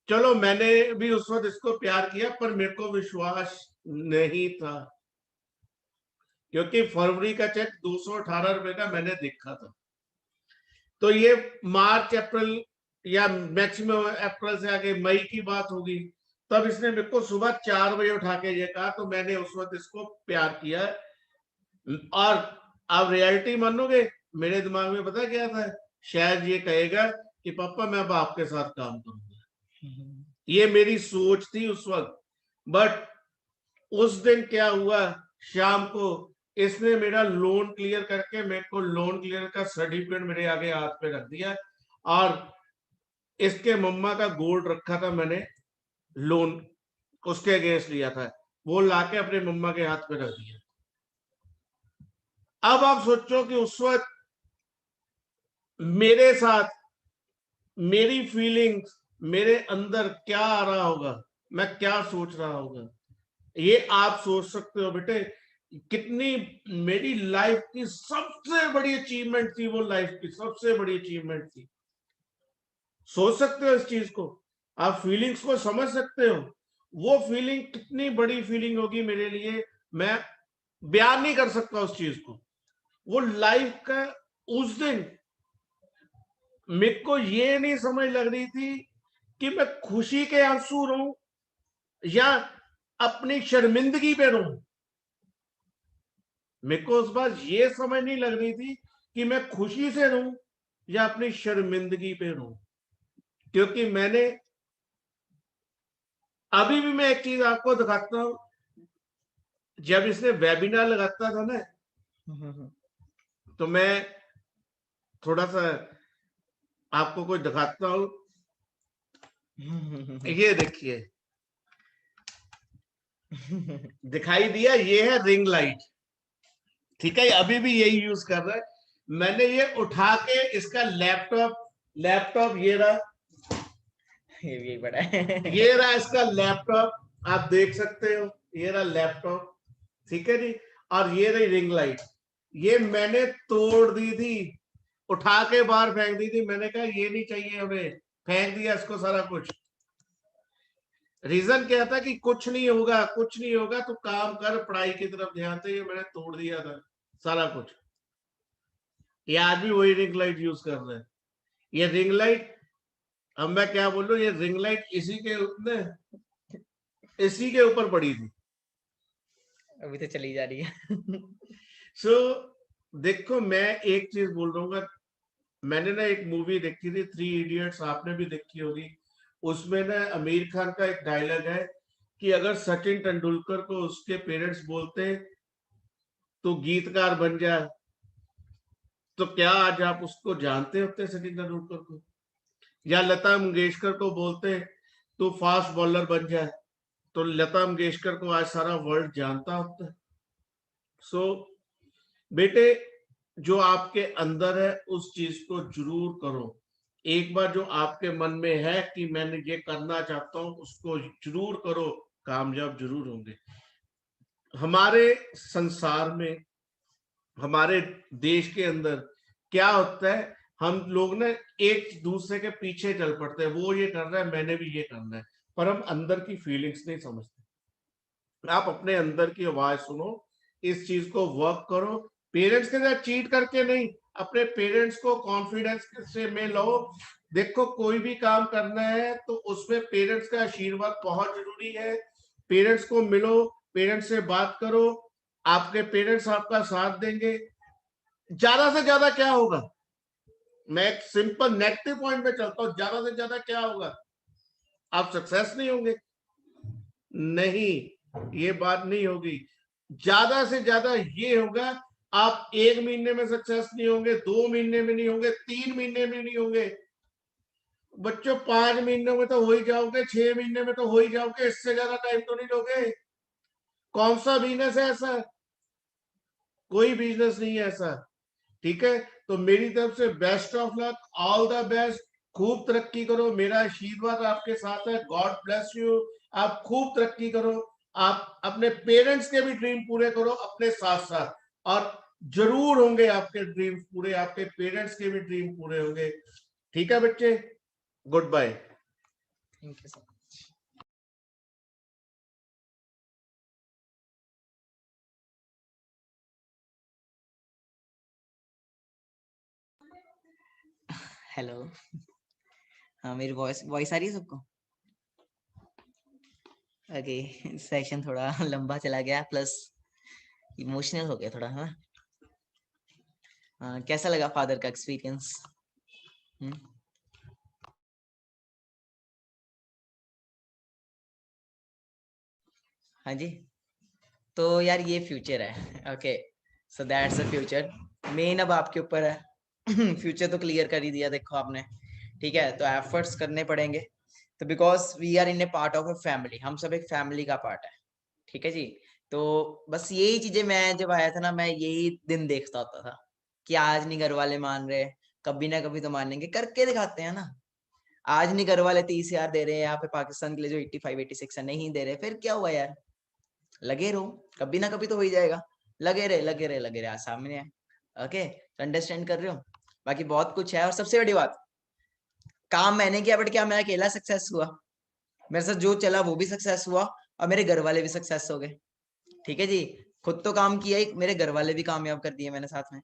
चलो मैंने भी उस वक्त इसको प्यार किया, पर मेरे को विश्वास नहीं था, क्योंकि फरवरी का चेक 218 रुपए का मैंने देखा था। तो ये मार्च अप्रैल या मैक्सिमम अप्रैल से आगे मई की बात होगी, तब इसने मेरे को सुबह 4 बजे उठा के ये कहा। तो मैंने उस वक्त इसको प्यार किया। और आप रियलिटी मानोगे, मेरे दिमाग में पता क्या था, शायद ये कहेगा कि पापा मैं अब आपके साथ काम करूंगा। ये मेरी सोच थी उस वक्त। बट उस दिन क्या हुआ, शाम को इसने मेरा लोन क्लियर करके मेरे को लोन क्लियर का सर्टिफिकेट मेरे आगे हाथ पे रख दिया। और इसके मम्मा का गोल्ड रखा था मैंने, लोन उसके अगेंस्ट लिया था, वो लाके अपने मम्मा के हाथ पे रख दिया। अब आप सोचो कि उस वक्त मेरे साथ मेरी फीलिंग्स, मेरे अंदर क्या आ रहा होगा, मैं क्या सोच रहा होगा, ये आप सोच सकते हो बेटे। कितनी मेरी लाइफ की सबसे बड़ी अचीवमेंट थी वो, लाइफ की सबसे बड़ी अचीवमेंट थी। सोच सकते हो इस चीज को, आप फीलिंग्स को समझ सकते हो। वो फीलिंग कितनी बड़ी फीलिंग होगी मेरे लिए, मैं बयान नहीं कर सकता उस चीज को। वो लाइफ का उस दिन मेरे को ये नहीं समझ लग रही थी कि मैं खुशी के आंसू रहूं या अपनी शर्मिंदगी पे रहूं। मेरे को उस बार ये समझ नहीं लग रही थी कि मैं खुशी से रहूं या अपनी शर्मिंदगी पे रहूं। क्योंकि मैंने अभी भी, मैं एक चीज आपको दिखाता हूं, जब इसने वेबिनार लगाता था ना, तो मैं थोड़ा सा आपको कुछ दिखाता हूं। ये देखिए, दिखाई दिया, ये है रिंग लाइट, ठीक है, अभी भी यही यूज कर रहा है। मैंने ये उठा के इसका लैपटॉप ये रहा, ये बड़ा है। ये रहा इसका लैपटॉप, आप देख सकते हो, ये रहा लैपटॉप, ठीक है जी। और ये रही रिंग लाइट, ये मैंने तोड़ दी थी, उठा के बाहर फेंक दी थी। मैंने कहा ये नहीं चाहिए हमें, फेंक दिया इसको सारा कुछ। रीजन क्या था कि कुछ नहीं होगा, कुछ नहीं होगा, तो काम कर, पढ़ाई की तरफ ध्यान दे। ये मैंने तोड़ दिया था सारा कुछ। ये आज भी वही रिंग लाइट यूज कर रहे हैं। ये रिंग लाइट, अब मैं क्या बोलूं, ये रिंग लाइट इसी के ऊपर पड़ी थी, अभी तो चली जा रही है। सो देखो, मैं एक चीज बोल दूंगा, मैंने ना एक मूवी देखी थी 3 इडियट्स, आपने भी देखी होगी। उसमें ना आमिर खान का एक डायलॉग है कि अगर सचिन तेंदुलकर को उसके पेरेंट्स बोलते तो गीतकार बन जा, तो क्या आज आप उसको जानते होते सचिन तेंदुलकर को? या लता मंगेशकर को बोलते तो फास्ट बॉलर बन जाए, तो लता मंगेशकर को आज सारा वर्ल्ड जानता होता है। सो बेटे, जो आपके अंदर है उस चीज को जरूर करो। एक बार जो आपके मन में है कि मैंने ये करना चाहता हूं, उसको जरूर करो, कामयाब जरूर होंगे। हमारे संसार में, हमारे देश के अंदर क्या होता है, हम लोग ना एक दूसरे के पीछे चल पड़ते हैं, वो ये कर रहा है मैंने भी ये करना है, पर हम अंदर की फीलिंग्स नहीं समझते। आप अपने अंदर की आवाज सुनो, इस चीज को वर्क करो, पेरेंट्स के साथ चीट करके नहीं, अपने पेरेंट्स को कॉन्फिडेंस से में लो। देखो, कोई भी काम करना है तो उसमें पेरेंट्स का आशीर्वाद बहुत जरूरी है। पेरेंट्स को मिलो, पेरेंट्स से बात करो, आपके पेरेंट्स आपका साथ देंगे। ज्यादा से ज्यादा क्या होगा, मैं एक सिंपल नेगेटिव पॉइंट पे चलता हूं, ज्यादा से ज्यादा क्या होगा, आप सक्सेस नहीं होंगे। नहीं, ये बात नहीं होगी। ज्यादा से ज्यादा ये होगा, आप 1 महीने में सक्सेस नहीं होंगे, 2 महीने में नहीं होंगे, 3 महीने में नहीं होंगे। बच्चों 5 महीनों में तो हो ही जाओगे, 6 महीने में तो हो ही जाओगे, इससे ज्यादा टाइम तो नहीं लोगे। कौन सा बिजनेस है ऐसा? कोई बिजनेस नहीं है ऐसा, ठीक है। तो मेरी तरफ से best of luck, all the best, खूब तरक्की करो, मेरा आशीर्वाद आपके साथ है। गॉड ब्लेस यू, आप खूब तरक्की करो। आप अपने पेरेंट्स के भी ड्रीम पूरे करो अपने साथ साथ, और जरूर होंगे आपके ड्रीम पूरे, आपके पेरेंट्स के भी ड्रीम पूरे होंगे। ठीक है बच्चे, good bye. Thank you sir. Hello, हाँ मेरी वॉइस वॉइस आ रही है सबको? ओके, सेशन थोड़ा लंबा चला गया, प्लस इमोशनल हो गया थोड़ा, हाँ। कैसा लगा फादर का एक्सपीरियंस? हाँ जी, तो यार ये फ्यूचर है। Okay, so that's the future. Main अब आपके ऊपर है। फ्यूचर तो क्लियर कर ही दिया देखो आपने, ठीक है, तो एफर्ट्स करने पड़ेंगे। तो because we are in a part of a family, हम सब एक फैमिली का पार्ट है, ठीक है जी। तो बस यही चीजें, मैं जब आया था ना, मैं यही दिन देखता होता था कि आज नहीं घर वाले मान रहे, कभी ना कभी तो मानेंगे, करके दिखाते हैं ना। आज नहीं घर वाले 30,000 दे रहे हैं यहाँ पे पाकिस्तान के लिए जो 85 86 है, नहीं दे रहे, फिर क्या हुआ यार, लगे रहो, कभी ना कभी तो हो ही जाएगा। लगे रहे लगे रहे लगे रहे, आज सामने है। ओके, अंडरस्टैंड कर रहे हो? बाकी बहुत कुछ है, और सबसे बड़ी बात, काम मैंने किया बट क्या मैं अकेला सक्सेस हुआ? मेरे साथ जो चला वो भी सक्सेस हुआ, और मेरे घर वाले भी सक्सेस हो गए, ठीक है जी। खुद तो काम किया ही, मेरे घर वाले भी कामयाब कर दिए मैंने साथ में।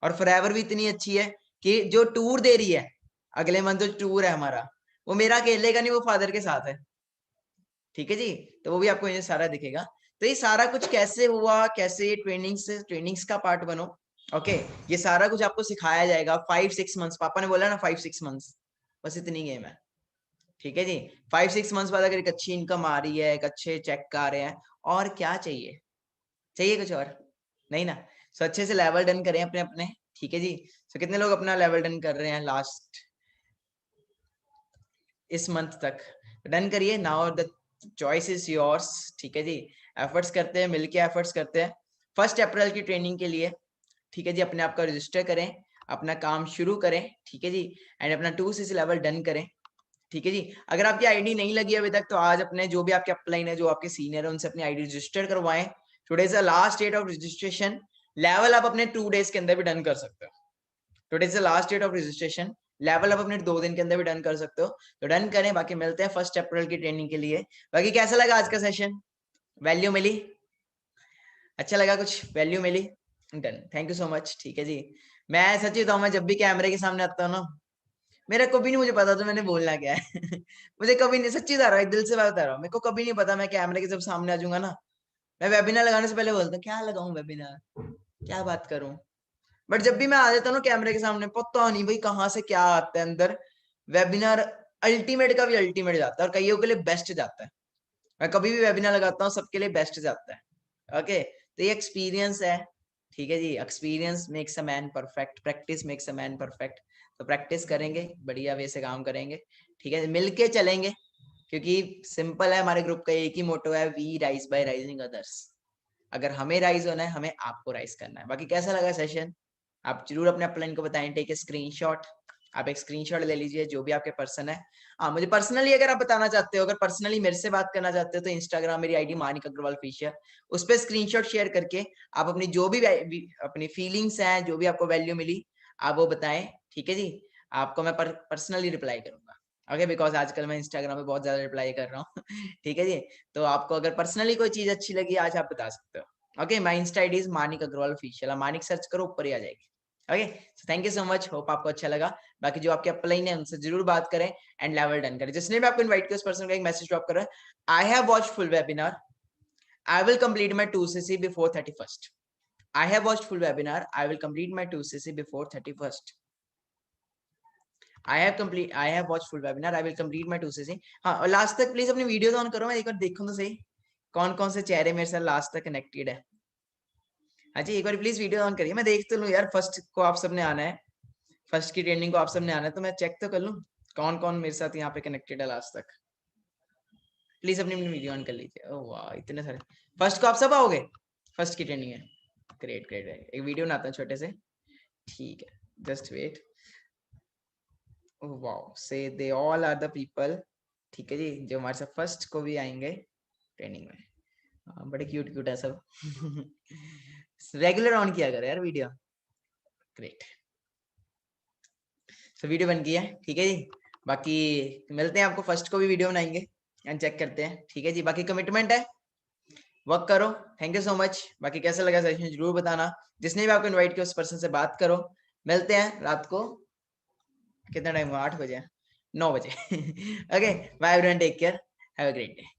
और फॉरएवर भी इतनी अच्छी है कि जो टूर दे रही है, अगले मंथ जो टूर है हमारा, वो मेरा अकेले का नहीं, वो फादर के साथ है, ठीक है जी। तो वो भी आपको ये सारा दिखेगा। तो ये सारा कुछ कैसे हुआ, कैसे ये ट्रेनिंग्स का पार्ट बनो। ओके, ये सारा कुछ आपको सिखाया जाएगा 5-6 मंथ्स, पापा ने बोला ना 5-6 मंथ्स, बस इतनी गेम है, ठीक है जी। 5-6 मंथ्स बाद अगर एक अच्छी इनकम आ रही है, एक अच्छे चेक आ रहे हैं, और क्या चाहिए? चाहिए कुछ और? नहीं ना। सो अच्छे से लेवल डन करें अपने अपने, ठीक है जी। सो कितने लोग अपना लेवल डन कर रहे हैं लास्ट इस मंथ तक? डन करिए, now the choice is yours, ठीक है जी। एफर्ट्स करते हैं, मिलके एफर्ट्स करते हैं 1 अप्रैल की ट्रेनिंग के लिए, ठीक है जी। अपने आप का रजिस्टर करें, अपना काम शुरू करें, ठीक है जी। एंड अपना 2cc लेवल डन करें, ठीक है जी। अगर आपकी आईडी नहीं लगी अभी तक, तो आज अपने जो भी आपके अपलाइन है, जो आपके सीनियर है, उनसे अपनी आईडी रजिस्टर करवाएं। Today is the last date of registration. Level आप अपने 2 डेज के अंदर भी डन कर सकते हो। Today is the last date of registration. Level आप अपने 2 दिन के अंदर भी डन कर सकते हो, तो डन करें। बाकी मिलते हैं 1 अप्रैल की ट्रेनिंग के लिए। बाकी कैसा लगा आज का सेशन? वैल्यू मिली? अच्छा लगा, कुछ वैल्यू मिली? Done, thank you so much, ठीक है जी। मैं सच्ची बताऊं, मैं जब भी कैमरे के सामने आता हूँ ना, मेरा कभी नहीं मुझे पता तो मैंने बोलना क्या है। मुझे कभी नहीं, सच्ची बता रहा हूँ, दिल से बात बता रहा हूँ, मेरे को कभी नहीं पता मैं कैमरे के जब सामने आ जाऊंगा ना, मैं वेबिनार लगाने से पहले बोलता हूँ क्या लगाऊं वेबिनार, क्या बात करूं। बट जब भी मैं आ जाता हूँ ना कैमरे के सामने, पता नहीं भाई कहाँ से क्या आता है अंदर। वेबिनार अल्टीमेट का भी अल्टीमेट जाता है, और कईयों के लिए बेस्ट जाता है। मैं कभी भी वेबिनार लगाता हूँ, सबके लिए बेस्ट जाता है। ओके, तो ये एक्सपीरियंस है, ठीक है जी। Experience makes a man perfect, practice makes a man perfect. तो प्रैक्टिस करेंगे, बढ़िया वे से काम करेंगे, ठीक है, मिलके चलेंगे। क्योंकि सिंपल है, हमारे ग्रुप का एक ही मोटो है, we rise by rising others. अगर हमें राइज होना है, हमें आपको राइज करना है। बाकी कैसा लगा सेशन, आप जरूर अपने अपलाइन को बताएं। टेक ए स्क्रीनशॉट, आप एक स्क्रीनशॉट ले लीजिए जो भी आपके पर्सन है। हाँ, मुझे पर्सनली अगर आप बताना चाहते हो, अगर पर्सनली मेरे से बात करना चाहते हो, तो इंस्टाग्राम मेरी आईडी मानिक अग्रवाल ऑफिशियल, उस पर स्क्रीनशॉट शेयर करके आप अपनी जो भी अपनी फीलिंग्स हैं, जो भी आपको वैल्यू मिली, आप वो बताएं, ठीक है जी। आपको मैं पर्सनली रिप्लाई करूंगा। ओके, बिकॉज आजकल मैं इंस्टाग्राम पे बहुत ज्यादा रिप्लाई कर रहा हूँ। ठीक है जी। तो आपको अगर पर्सनली कोई चीज अच्छी लगी आज, आप बता सकते हो। Okay, my insta ID is Manik Agarwal official, Manik search करो, ऊपर ही आ जाएगी। Okay, thank you so much, hope आपको अच्छा लगा। बाकी जो आपके अपलाइन है उनसे जरूर बात करें एंड लेवल डन करें। जिसने भी आपको इनवाइट किया उस पर्सन को एक मैसेज ड्रॉप कर रहा है, I have watched full webinar, I will complete my 2cc before 31st। I have watched full webinar, I will complete my 2cc before 31st। I have watched full webinar, I will complete my 2cc। हाँ, और last तक please अपनी video on करो, मैं एक बार देखूं तो सही कौन कौन से चेहरे मेरे साथ लास्ट तक कनेक्टेड है। हाँ जी, एक बार प्लीज वीडियो ऑन करिए, मैं देख तो लूं यार। फर्स्ट को आप सबने आना है, फर्स्ट की ट्रेनिंग को आप सबने आना है, तो मैं चेक तो कर लूं कौन कौन मेरे साथ यहाँ पे कनेक्टेड है लास्ट तक। प्लीज अपनी अपनी वीडियो ऑन कर लीजिए। ओह वाह, इतने सारे। फर्स्ट को आप सब आओगे? फर्स्ट की ट्रेनिंग है, ग्रेट ग्रेट। एक वीडियो बनाता हूँ छोटे से, ठीक है, just wait. Wow, say they all are the people, ठीक है जी, जो हमारे साथ फर्स्ट को भी आएंगे ट्रेनिंग में। बड़े क्यूट क्यूट है सब। रेगुलर ऑन किया कर यार वीडियो। ग्रेट। तो वीडियो बन गई है, ठीक है जी। बाकी मिलते हैं, आपको फर्स्ट को भी वीडियो बनाएंगे एंड चेक करते हैं, ठीक है जी। बाकी कमिटमेंट है, वर्क करो। Thank you so much. बाकी कैसा लगा सेशन जरूर बताना। जिसने भी आपको इनवाइट किया उस पर्सन से बात करो। मिलते हैं रात को, कितना टाइम हुआ, 8 बजे 9 बजे। Okay bye everyone, take care, have a great day.